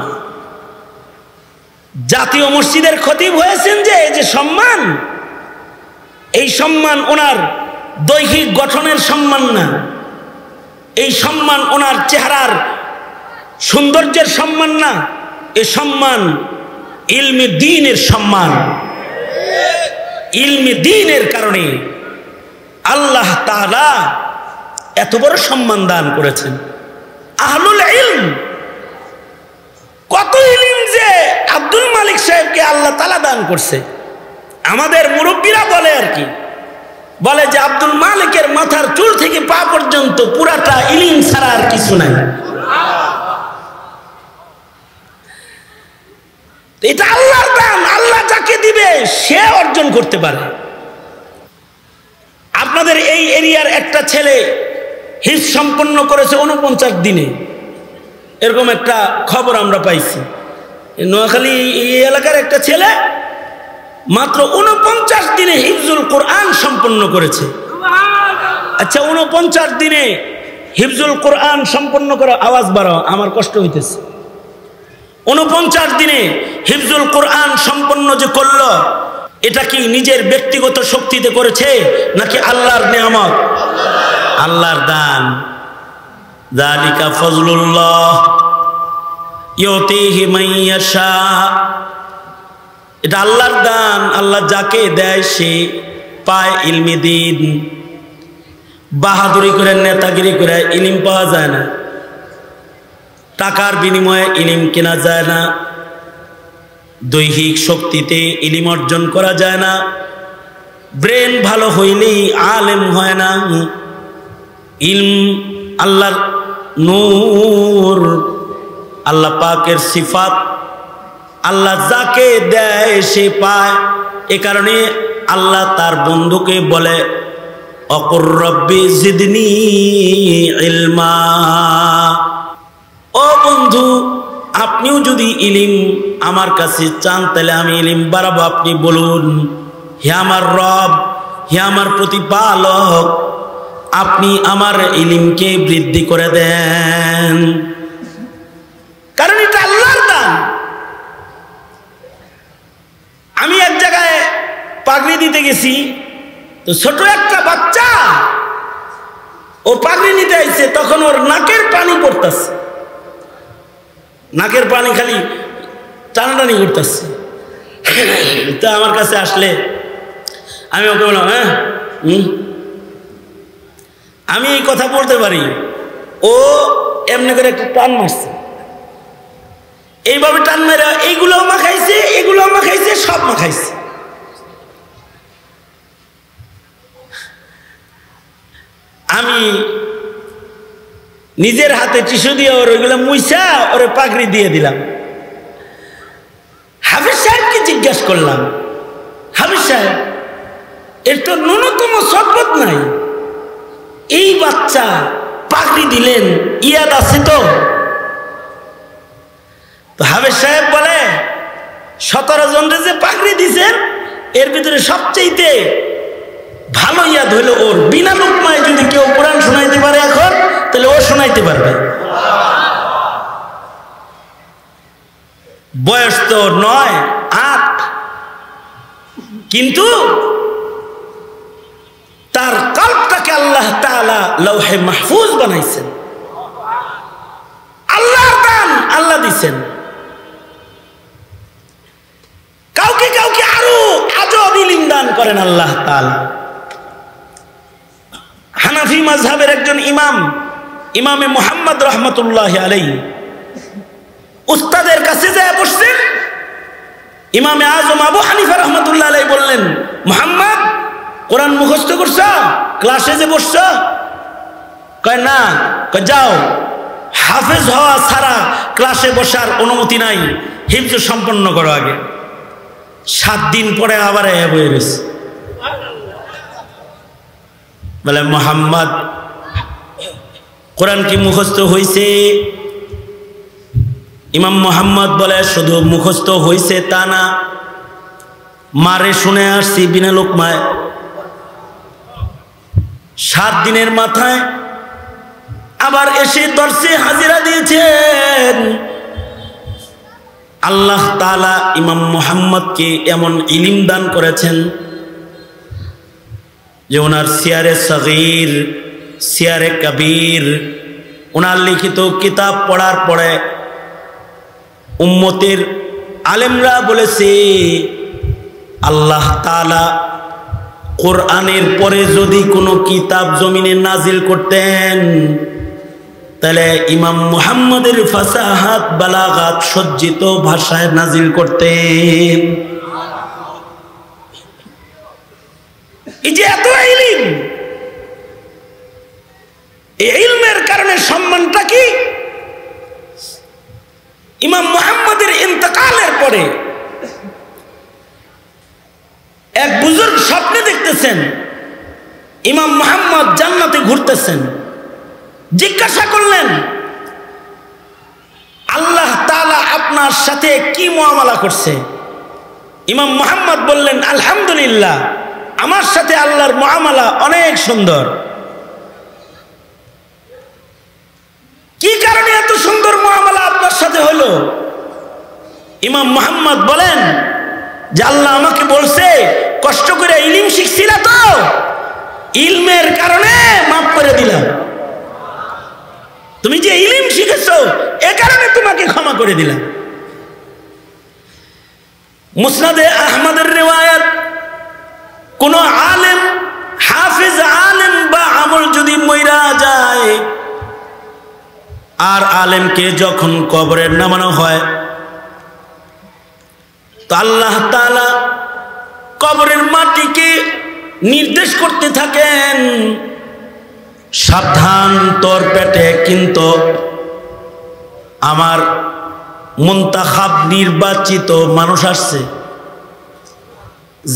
জাতীয় মসজিদের খতিব হয়েছেন। যে এই যে সম্মান, এই সম্মান ওনার দৈহিক গঠনের সম্মান না, এই সম্মান ওনার চেহারার সৌন্দর্যের সম্মান না, এই সম্মান ইলমে দ্বীনের সম্মান। ইলমে দ্বীনের কারণে আল্লাহ তাআলা এত বড় সম্মান দান করেছেন। আহলুল ইলম, কত ইলম যে আব্দুল মালিক সাহেবকে আল্লাহ তাআলা দান করছে। আমাদের মুরব্বীরা বলে আর কি, বলে যে আব্দুল মালিকের মাথার চুল থেকে পা পর্যন্ত পুরাটা ইলম ছাড়া আর কিছু নাই। এটা আল্লাহর দান, আল্লাহ যাকে দিবে সে অর্জন করতে পারে। আপনাদের এই এরিয়ার একটা ছেলে হিফজ সম্পন্ন করেছে 49 দিনে, এরকম একটা খবর আমরা পাইছি। নোয়াখালী এই এলাকার একটা ছেলে মাত্র 49 দিনে হিফজুল কোরআন সম্পন্ন করেছে। আচ্ছা, 49 দিনে হিফজুল কোরআন সম্পন্ন করা, আওয়াজ বাড়াও, আমার কষ্ট হইতেছে। 49 দিনে হিফজুল কোরআন সম্পন্ন যে করলো, এটা কি নিজের ব্যক্তিগত শক্তিতে করেছে নাকি আল্লাহর নেয়ামত, আল্লাহর দান? যালিকা ফজলুল্লাহ ইউতিহি মান ইয়াশা, এটা আল্লাহর দান, আল্লাহ যাকে দেয় সে পায় ইলমি দিন। বাহাদুরি করে নেতাগিরি করে ইলম পাওয়া যায় না, টাকার বিনিময়ে ইলম কেনা যায় না, দৈহিক শক্তিতে ইলম অর্জন করা যায় না, ব্রেন ভালো হইলেই আলেম হয় না। ইলম আল্লাহর নূর, আল্লাহ পাকের সিফাত, আল্লাহ যাকে দেয় সে পায়। এ কারণে আল্লাহ তার বন্ধুকে বলে অকুর রব্বি জিদনি ইলমা, ও বন্ধু আপনিও যদি ইলিম আমার কাছে চান তাহলে আমি ইলিম বাড়াবো। আপনি বলুন, হে আমার রব, হে আমার প্রতিপালক, আপনি আমার ইলিমকে বৃদ্ধি করে দেন, কারণ এটা আল্লাহর দান। আমি এক জায়গায় পাগড়ি দিতে গেছি, তো ছোট একটা বাচ্চা ও পাগড়ি নিতে আইছে, তখন ওর নাকের পানি পড়তেছে, নাকের পানি খালি টানাটানি করতেছে। তা আমার কাছে আসলে আমি ওকে বললাম, হ্যাঁ আমি এই কথা বলতে পারি। ও এমনি করে একটা টান মারছে, এইভাবে টান মেরা এইগুলোও মাখাইছে, এগুলোও মাখাইছে, সব মাখাইছে। আমি নিজের হাতে টিস্যু দিয়ে ওর ওইগুলো মুইসা ওরে পাগড়ি দিয়ে দিলাম। হাফিজ সাহেবকে জিজ্ঞাসা করলাম, হাফিজ সাহেব এর তো ন্যূনতম সদবত নাই, এই বাচ্চা পাগড়ি দিলেন, ইয়াদ আছে তো? তো হাফিজ সাহেব বলে 17 জনরে যে পাগড়ি দিছেন এর ভিতরে সবচেয়ে ভালো ইয়াদ হইল ওর। বিনা লোকমায় যদি কেউ কোরআন শোনাইতে পারে এখন, তাহলে ও শোনাইতে পারবে। বয়স তো 9-8, কিন্তু তার কল্পটাকে আল্লাহ তাআলা লৌহে মাহফুজ বানাইছেন। আল্লাহর দান, আল্লাহ দিছেন। কাউকে কাউকে আরো আজব ইলম দান করেন আল্লাহ তাআলা। হানাফি মাযহাবের একজন ইমাম, ইমামে মুহাম্মদ রহমতুল্লাহি আলাইহি, উস্তাদের কাছে যায় বসছেন। ইমামে আজম আবু হানিফা রহমতুল্লাহ আলাইহি বললেন, মুহাম্মদ কোরআন মুখস্থ করছ, ক্লাসে যে বসছ? কয় না। কয় যাও, হাফেজ হওয়া ছাড়া ক্লাসে বসার অনুমতি নাই, হিফজ সম্পন্ন করো আগে। 7 দিন পরে আবার বয়ে গেছে। বলে মুহাম্মদ কোরআন কি মুখস্থ হয়েছে? ইমাম মুহাম্মদ বলে শুধু মুখস্থ হয়েছে তা না, মারে শুনে আসছি বিনা লোকমায়। 7 দিনের মাথায় আবার এসে দর্শে হাজিরা দিয়েছেন। আল্লাহ তাআলা ইমাম মুহাম্মদকে এমন ইলম দান করেছেন যে ওনার সিয়ারে সগীর, সিয়ারে কবির, ওনার লিখিত কিতাব পড়ার পরে উম্মতের আলেমরা বলেছে আল্লাহ তাআলা কোরআনের পরে যদি কোনো কিতাব জমিনে নাজিল করতেন তাহলে ইমাম মুহাম্মদের ফাসাহাত বালাগাত সজ্জিত ভাষায় নাজিল করতেন। এই যে এত ইলম, এই ইলমের কারণে সম্মানটা কি? ইমাম মুহাম্মদের ইন্তেকালের পরে এক বুজুর্গ স্বপ্নে দেখতেছেন ইমাম মুহাম্মদ জান্নাতে ঘুরতেছেন। জিজ্ঞাসা করলেন, আল্লাহ তাআলা আপনার সাথে কি মুআমালা করছে? ইমাম মুহাম্মদ বললেন, আলহামদুলিল্লাহ, আমার সাথে আল্লাহর মুআমালা অনেক সুন্দর। কি কারণে এত সুন্দর মুআমালা আপনার সাথে হলো? ইমাম মুহাম্মদ বলেন যে আল্লাহ আমাকে বলছে, কষ্ট করে ইলম শিখছিল তো, ইলমের কারণে মাফ করে দিলাম। তুমি যে ইলম শিখেছো এ কারণে তোমাকে ক্ষমা করে দিলাম। মুসনাদে আহমদের রিওয়ায়াত, কোন আলেম, হাফেজ আলেম বা আমল যদি মইরা যায় আর আলেমকে যখন কবরে নামানো হয় তো আল্লাহ তাআলা কবরের মাটিকে নির্দেশ করতে থাকেন, সাবধান, তোর পেটে কিন্তু আমার মুনতাখাব নির্বাচিত মানুষ আসছে,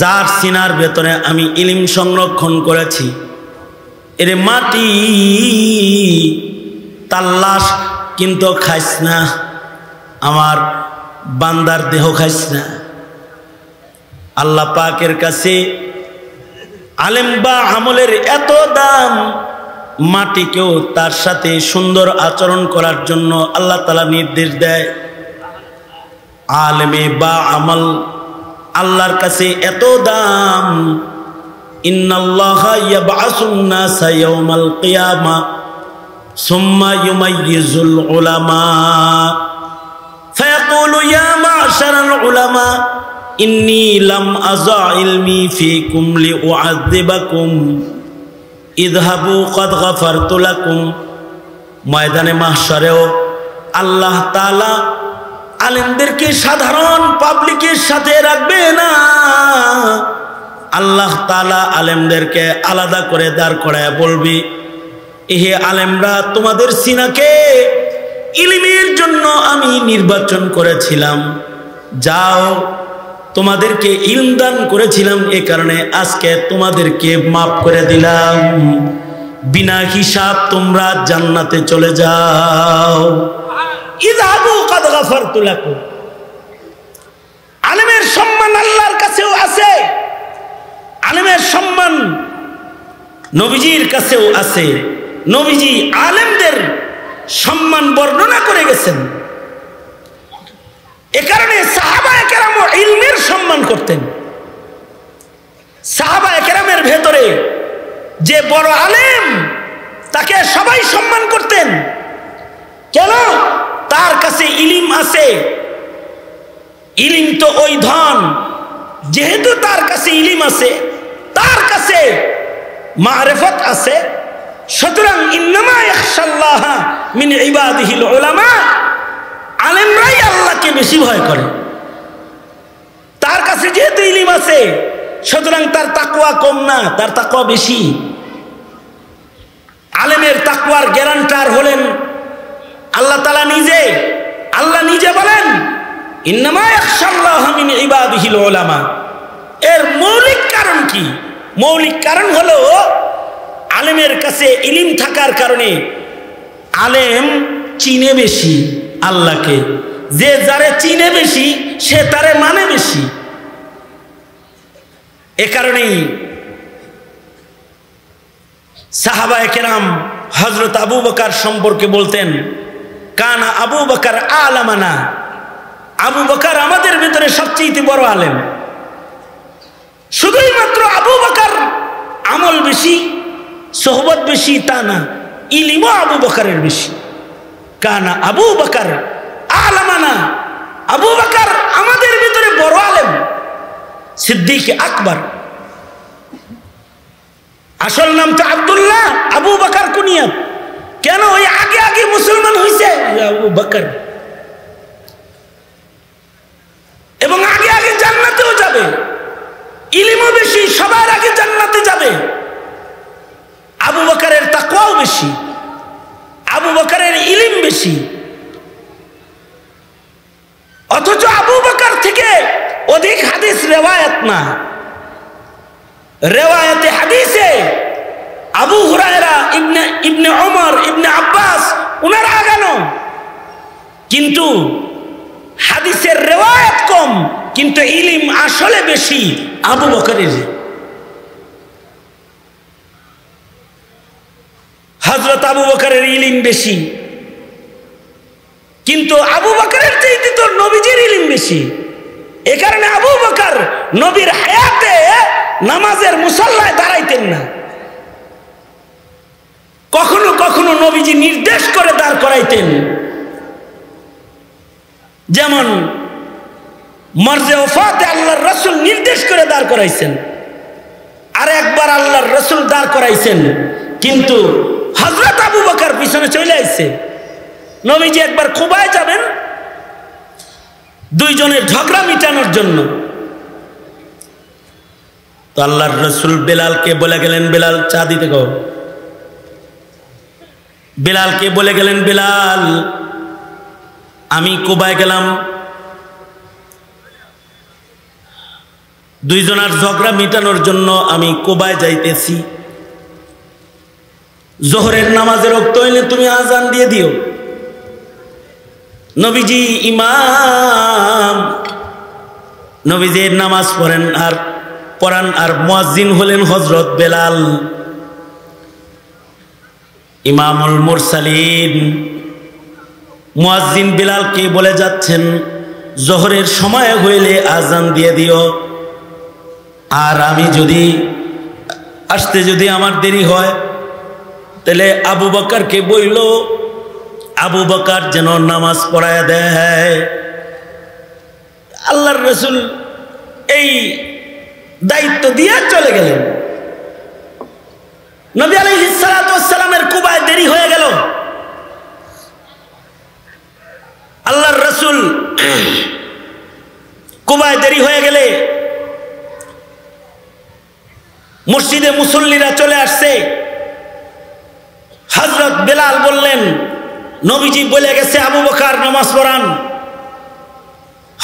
যার সিনার ভেতরে আমি ইলম সংরক্ষণ করেছি। এর মাটি তার লাশ কিন্তু খাইস না, আমার বান্দার দেহ খাইস না। আল্লাহ পাকের কাছে আলেম বা আমলের এত দাম, মাটিকেও তার সাথে সুন্দর আচরণ করার জন্য আল্লাহ তাআলা নির্দেশ দেয়। আলেমে বা আমল আল্লাহর কাছে এত দাম। ইন্নাল্লাহা ইয়াবআসুন নাসা ইয়াওমাল কিয়ামা সুম্মা ইউমাইয়িজুল উলামা ফায়াকুলু ইয়া মা'শারাল উলামা ইন্নী লাম আযা ইলমি ফীকুম লিউআযিবাকুম ইযহাবু ক্বাদ গাফারতু লাকুম। ময়দানে মাহশারেও আল্লাহ তাআলা আলেমদেরকে সাধারণ পাবলিকের সাথে রাখবে না। আল্লাহ তাআলা আলেমদেরকে আলাদা করে দাঁড় করায় বলবি, এহে আলেমরা, তোমাদের সিনাকে ইলমের জন্য আমি নির্বাচন করেছিলাম, যাও, তোমাদেরকে ইলম দান করেছিলাম, এ কারণে আজকে তোমাদেরকে মাফ করে দিলাম, বিনা হিসাব তোমরা জান্নাতে চলে যাও। ইযহাবু ক্বাদ গাফারতু লাকুম। আলেমের সম্মান আল্লাহর কাছেও আছে, আলেমের সম্মান নবীজির কাছেও আছে। নবীজি আলেমদের সম্মান বর্ণনা করে গেছেন। এ কারণে সাহাবায়ে কেরাম ইলমের সম্মান করতেন। সাহাবায়ে কেরামের ভেতরে যে বড় আলেম তাকে সবাই সম্মান করতেন। কেন? তার কাছে ইলম আছে। ইলম তো ওই ধন, যেহেতু তার কাছে ইলম আছে, তার কাছে মারিফত আছে, সুতরাং ইন্নামা ইয়াখশাল্লাহা মিন ইবাদিহিল উলামা। আলেমরাই আল্লাহকে বেশি ভয় করে। তার কাছে যেহেতু ইলম আছে, সুতরাং তার তাকওয়া কম না, তার তাকওয়া বেশি। আলেমের তাকওয়ার গ্যারান্টার হলেন আল্লাহ তাআলা নিজে। আল্লাহ নিজে বলেন, ইন্নামা ইয়াখশাল্লাহা মিন ইবাদিহিল উলামা। এর মৌলিক কারণ কি? মৌলিক কারণ হলো আলেমের কাছে ইলম থাকার কারণে আলেম চিনে বেশি আল্লাহকে। যে যারে চিনে বেশি সে তারে মানে বেশি। এ কারণেই সাহাবায়ে কেরাম হযরত আবু বকর সম্পর্কে বলতেন, কানা আবু বকর আলামানা। আবু বকর আমাদের ভিতরে সবচেয়ে বড় আলেম। শুধুই মাত্র আবু বকর আমল বেশি, সোহবত বেশি তা না, ইলমও আবু বকরের বেশি। কানা আবু বকর আলামানা। আবু বকর আমাদের ভিতরে বড় আলেম, সিদ্দিক আকবর। আসল নাম তো আব্দুল্লাহ, আবু বকর কুনিয়াত। কেন? ওই আগে আগে মুসলমান হইছে আবু বকর, এবং আগে আগে জান্নাতেও যাবে, ইলমও বেশি, সবার আগে জান্নাতে যাবে। আবু বকরের তাকওয়াও বেশি, আবু বকরের ইলম বেশি। অথচ আবু বকর থেকে অধিক হাদিস রেওয়ায়াত না। রেওয়ায়াতে হাদিসে আবু হুরায়রা, ইবনে ওমর, ইবনে আব্বাস ওনারা আগানো, কিন্তু হাদিসের রেওয়ায়াত কম, কিন্তু ইলম আসলে বেশি আবু বকরের। হযরত আবু বকরের ইলম বেশি, কিন্তু আবু বকরের চাইতে তো নবীজির ইলম বেশি। এ কারণে আবু বকর নবীর হায়াতে নামাজের মুসল্লায় দাঁড়াইতেন না। কখনো কখনো নবীজি নির্দেশ করে দাঁড় করাইতেন, যেমন মরজে ওফাতে আল্লাহর রাসূল নির্দেশ করে দাঁড় করাইছেন। আর একবার আল্লাহর রাসূল দাঁড় করাইছেন, কিন্তু হযরত আবু বকর পিছনে চলে আসছে। নবীজি একবার কুবায় যাবেন দুইজনের ঝগড়া মিটানোর জন্য, তো আল্লাহর রাসূল বেলালকে বলে গেলেন, বেলাল চা দিতে গো। বেলালকে বলে গেলেন, বেলাল আমি কুবায় গেলাম, দুইজনের ঝগড়া মিটানোর জন্য আমি কুবায় যাইতেছি। জোহরের নামাজের ওয়াক্ত হইলে তুমি আজান দিয়ে দিও। নবীজি ইমাম, নবীজির নামাজ পড়ান আর মুয়াজ্জিন হলেন হযরত বেলাল, ইমামুল মুরসালিন। মুয়াজ্জিন বেলালকে বলে যাচ্ছেন, জোহরের সময় হইলে আজান দিয়ে দিও, আর আমি যদি আসতে যদি আমার দেরি হয় তাহলে আবু বকরকে বইল আবু বকর যেন নামাজ পড়ায় দেয়। আল্লাহর রাসূল এই দায়িত্ব দিয়ে চলে গেলেন। নবী আলাইহিস সালাতু ওয়াস সালামের কুবায় দেরি হয়ে গেল। আল্লাহর রাসূল কুবায় দেরি হয়ে গেলে মসজিদে মুসল্লিরা চলে আসছে। হযরত বেলাল বললেন, নবীজি বলে গেছে আবু বকর নামাজ পড়ান।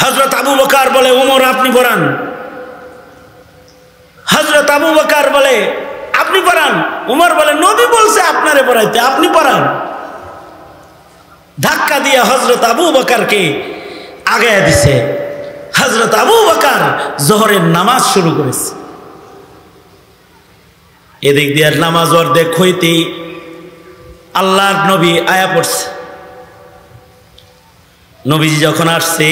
হযরত আবু বকর বলে, ওমর আপনি পড়ান। হযরত আবু বকর বলে, আপনি পড়ান। ওমর বলে, নবী বলছে আপনারে পড়াইতে, আপনি পড়ান। ধাক্কা দিয়ে হযরত আবু বকরকে আগায় দিছে। হযরত আবু বকর জোহরের নামাজ শুরু করেছে। এদিক দিয়ে নামাজ অর্ধেক হইতেই আল্লাহর নবী আয়া পড়ছে। নবীজি যখন আসছে,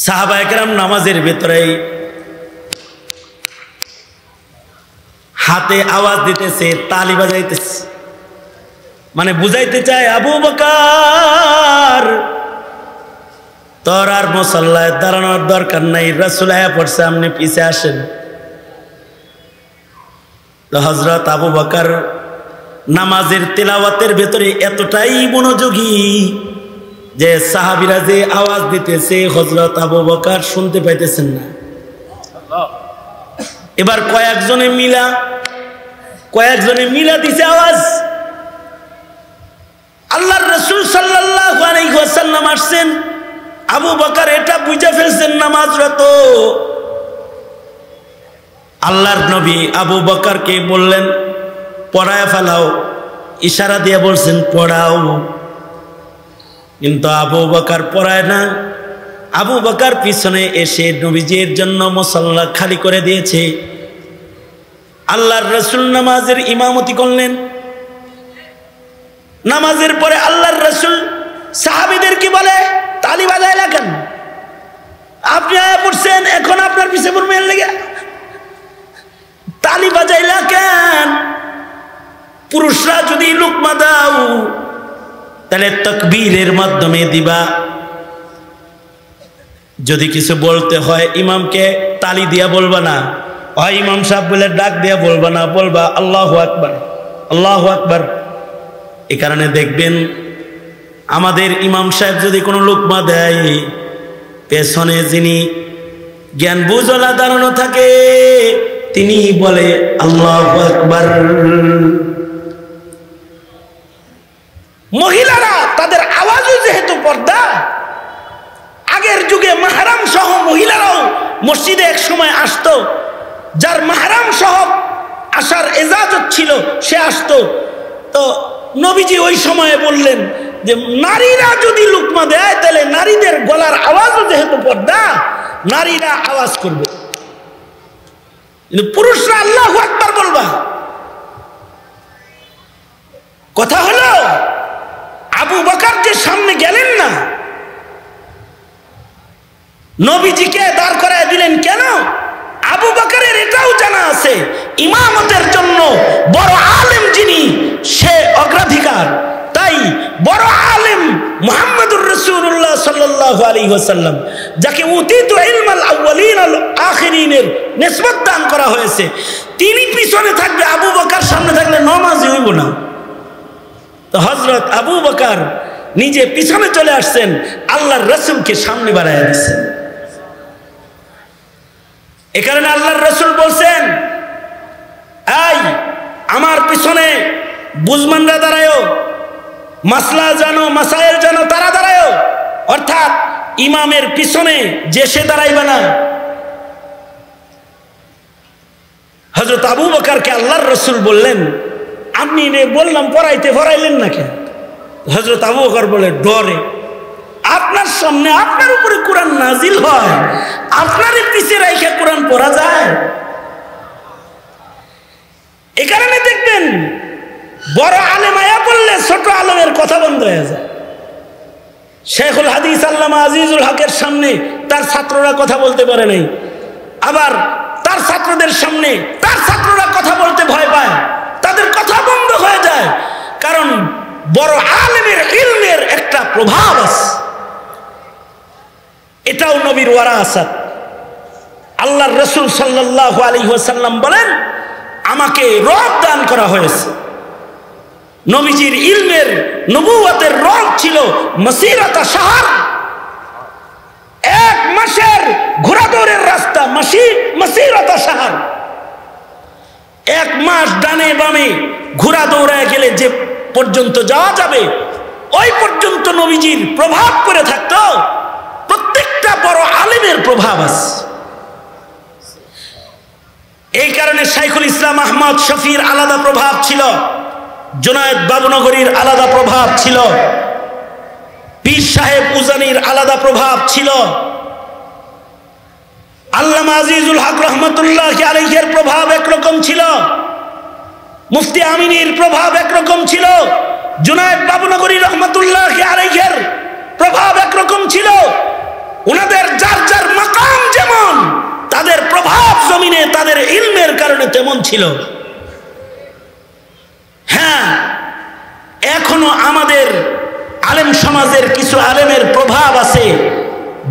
সাহাবায়ে কেরাম নামাজের ভেতরে হাতে আওয়াজ দিতেছে, তালি বাজাইতেছে, মানে বুঝাইতে চায় আবু বকর তোর আর মুসল্লায় দাঁড়ানোর দরকার নাই, রাসূল আয়া পড়ছে, আপনি পিছে আসেন। তো হযরত আবু বকর নামাজের তেলাওয়াতের ভেতরে এতটাই মনোযোগী যে সাহাবীরা যে আওয়াজ দিতেছে হযরত আবু বকর শুনতে পাইতেছেন না। এবার কয়েকজনে মিলা দিছে আওয়াজ। আল্লাহর রাসূল সাল্লাল্লাহু আলাইহি ওয়াসাল্লাম আসছেন, আবু বকর এটা বুঝে ফেলছেন নামাজরত। আল্লাহর নবী আবু বকরকে বললেন, পড়ায় ফেলাও, ইশারা দিয়ে বলছেন পড়াও, কিন্তু আবু বকর পড়ায় না। আবু বকর পিছনে এসে নবীজির জন্য মুসল্লা খালি করে দিয়েছে। আল্লাহর রাসূল নামাজের ইমামতি করলেন। নামাজের পরে আল্লাহর রাসূল সাহাবীদের কি বলে, তালি বাজায় লাগেন, আপনি আয়া পড়ছেন, এখন আপনার পিছে পড়বেন লেগে তালি বাজাইলা কেন? পুরুষরা যদি লুকমা দাও তাহলে তাকবীরের মাধ্যমে দিবা, যদি কিছু বলতে হয় ইমামকে তালি দিয়া বলবা না, হয় ইমাম সাহেব বলে ডাক দিয়া বলবা না, বলবা আল্লাহু আকবার, আল্লাহু আকবার। এ কারণে দেখবেন আমাদের ইমাম সাহেব যদি কোনো লোকমা দেয়, পেছনে যিনি জ্ঞান বুঝলা দাঁড়ানো থাকে তিনি বলে আল্লাহু আকবার। মহিলারা তাদের আওয়াজও যেহেতু পর্দা, আগের যুগে মাহরাম সহ মহিলারাও মসজিদে এক সময় আসতো, যার মাহরাম সহ আসার এজাজত ছিল সে আসতো। তো নবীজি ওই সময়ে বললেন যে নারীরা যদি লুকমা দেয় তাহলে নারীদের গলার আওয়াজও যেহেতু পর্দা, নারীরা আওয়াজ করবে, কিন্তু পুরুষরা আল্লাহু আকবার বলবা। কথা হলো আবু বকর যে সামনে গেলেন না, নবীজিকে দাঁড় করায় দিলেন কেন? আবু বকরের এটাও জানা আছে ইমামতের জন্য বড় আলেম যিনি সে অগ্রাধিকার। তাই বড় আলেম মুহাম্মদুর রাসূলুল্লাহ সাল্লাল্লাহু আলাইহি ওয়াসাল্লাম, যাকে উতিতু ইলমাল আউয়ালিন আল আখিরিনের নিসবত দান করা হয়েছে, তিনি পিছনে থাকবে, আবু বকর সামনে থাকলে নামাজই হইব না। তো হযরত আবু বকর নিজে পিছনে চলে আসছেন, আল্লাহর রাসূলকে সামনে বাড়ায়া দিয়েছেন। এ কারণে আল্লাহর রাসূল বলছেন, এই আমার পিছনে বুজমানরা দাঁড়ায়ও, মাসলা জানো মাসায়েল জানো তারা দাঁড়ায়ও, অর্থাৎ ইমামের পিছনে যে সে দাঁড়াইবে না। হযরত আবু বকরকে আল্লাহর রাসূল বললেন, আপনি বললাম পড়াইতে পড়াইলেন না কেন? হযরত আবু বকর বলে, ডরে। আপনার সামনে আপনার উপরে কোরআন নাজিল হয়, আপনারই পিছে রাইখা কোরআন পড়া যায়? এ কারণে দেখবেন বড় আলেম আয়া বললে ছোট আলেমের কথা বন্ধ হয়ে যায়। শেখুল হাদিস আল্লামা আজিজুল হকের সামনে তার ছাত্ররা কথা বলতে পারে নাই, আবার তার ছাত্রদের সামনে তার ছাত্ররা কথা বলতে ভয় পায়, তাদের কথা বন্ধ হয়ে যায়। কারণ বড় আলেমের ইলমের একটা প্রভাব আছে, এটাও নবীর ওয়ারাসাত। আল্লাহর রাসূল সাল্লাল্লাহু আলাইহি ওয়াসাল্লাম বলেন, আমাকে রব দান করা হয়েছে। নবীজির ইলমের নবুয়তের রব ছিল মাসিরাতা শাহর, এক মাসের ঘোড়াদৌড়ের রাস্তা, মাসিরাতা শাহর। এক মাস ডানে বামে ঘোড়া দৌড়ায় গেলে যে পর্যন্ত যাওয়া যাবে ওই পর্যন্ত নবীজির প্রভাব করে থাকতো। প্রত্যেকটা বড় আলেমের প্রভাব আছে। এই কারণে শাইখুল ইসলাম আহমদ শফির আলাদা প্রভাব ছিল, জুনায়েদ বাবুনগরীর আলাদা প্রভাব ছিল, পীর সাহেব উজানির আলাদা প্রভাব ছিল, আল্লামা আজিজুল হক রহমতুল্লাহ আলাইহির প্রভাব একরকম ছিল, মুফতি আমিনীর প্রভাব একরকম ছিল, জুনায়েদ বাবুনগরী রহমতুল্লাহ আলাইহির প্রভাব একরকম ছিল। ওনাদের যার যার মাকাম যেমন, তাদের প্রভাব জমিনে তাদের ইলমের কারণে তেমন ছিল। হ্যাঁ, এখনো আমাদের আলেম সমাজের কিছু আলেমের প্রভাব আছে,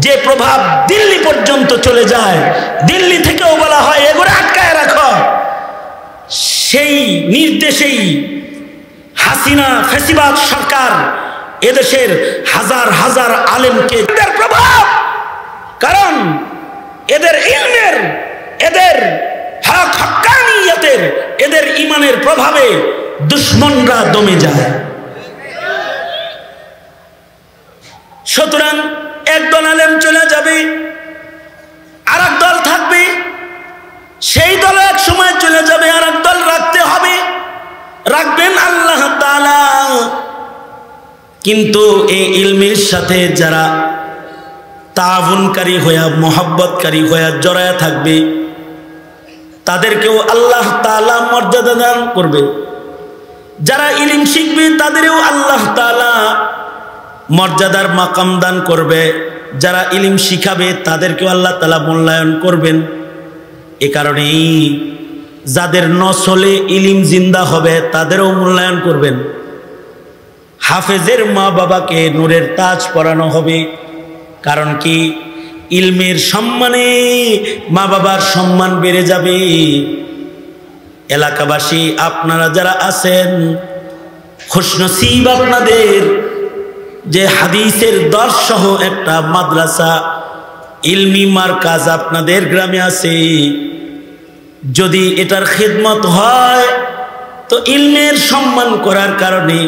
যে প্রভাব দিল্লি পর্যন্ত চলে যায়। দিল্লি থেকেও বলা হয় এগুলো আটকায় রাখো। সেই নির্দেশেই হাসিনা ফ্যাসিবাদ সরকার এদেশের হাজার হাজার আলেমকে প্রভাব, কারণ এদের ইলমের, এদের হক হক্কানিয়তের, এদের ইমানের প্রভাবে দুশ্মনরা দমে যায়। সুতরাং একদল আলেম চলে যাবে, আর এক দল থাকবে, সেই দল এক সময় চলে যাবে, আর এক দল রাখতে হবে, রাখবেন আল্লাহ তাআলা। কিন্তু এই ইলমের সাথে যারা তাআবুনকারী হয়ে, মহব্বতকারী হয়ে জড়ায়া থাকবে, তাদেরকেও আল্লাহ তাআলা মর্যাদা দান করবে। যারা ইলম শিখবে তাদেরও আল্লাহ তাআলা মর্যাদার মাকাম দান করবে। যারা ইলম শিখাবে তাদেরকেও আল্লাহ তাআলা মূল্যায়ন করবেন। এ কারণেই যাদের নসলে ইলম জিন্দা হবে তাদেরও মূল্যায়ন করবেন। হাফেজের মা বাবাকে নূরের তাজ পরানো হবে, কারণ কি ইলমের সম্মানে মা বাবার সম্মান বেড়ে যাবে। এলাকাবাসী আপনারা যারা আছেন, খুশনসিব আপনাদের যে হাদিসের দর্শসহ একটা মাদ্রাসা, ইলমি মারকাজ আপনাদের গ্রামে আছে। যদি এটার খিদমত হয় তো ইলমের সম্মান করার কারণে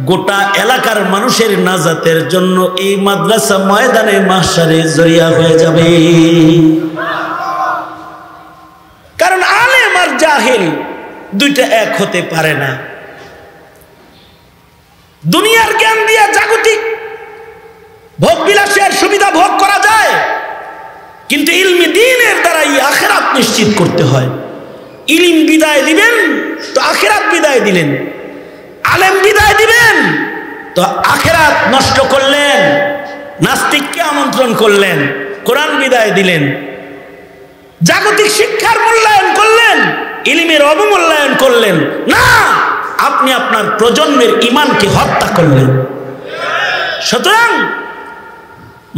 গোটা এলাকার মানুষের নাজাতের জন্য এই মাদ্রাসা ময়দানে মাহশারে জরিয়া হয়ে যাবে। কারণ আলেম আর জাহিল দুইটা এক হতে পারে না। দুনিয়ার জ্ঞান দিয়া জাগতিক ভোগ বিলাসের সুবিধা ভোগ করা যায়, কিন্তু ইলমি দ্বীনের দ্বারাই আখিরাত নিশ্চিত করতে হয়। ইলম বিদায় দিবেন তো আখিরাত বিদায় দিলেন, আলেম বিদায় দিবেন তো আখিরাত নষ্ট করলেন, নাস্তিককে আমন্ত্রণ করলেন, কোরআন বিদায় দিলেন। জাগতিক শিক্ষার মূল্যায়ন করলেন, ইলমের অবমূল্যায়ন করলেন না, আপনি আপনার প্রজন্মের ঈমানকে হত্যা করলেন। সুতরাং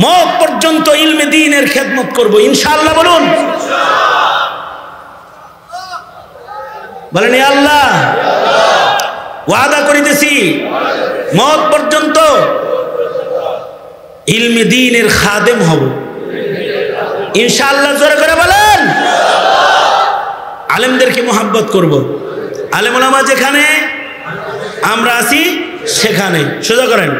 মওত পর্যন্ত ইলমে দ্বীনের খেদমত করব ইনশাআল্লাহ। বলুন বলেন আল্লাহ, ওয়াদা করিতেছি মওত পর্যন্ত ইলমে দ্বীনের খাদেম হব ইনশাআল্লাহ। জোরে করে বলেন। আলেমদেরকে মোহাব্বত করব, আলেম ওলামা যেখানে আমরা আছি সেখানে। সোজা করেন।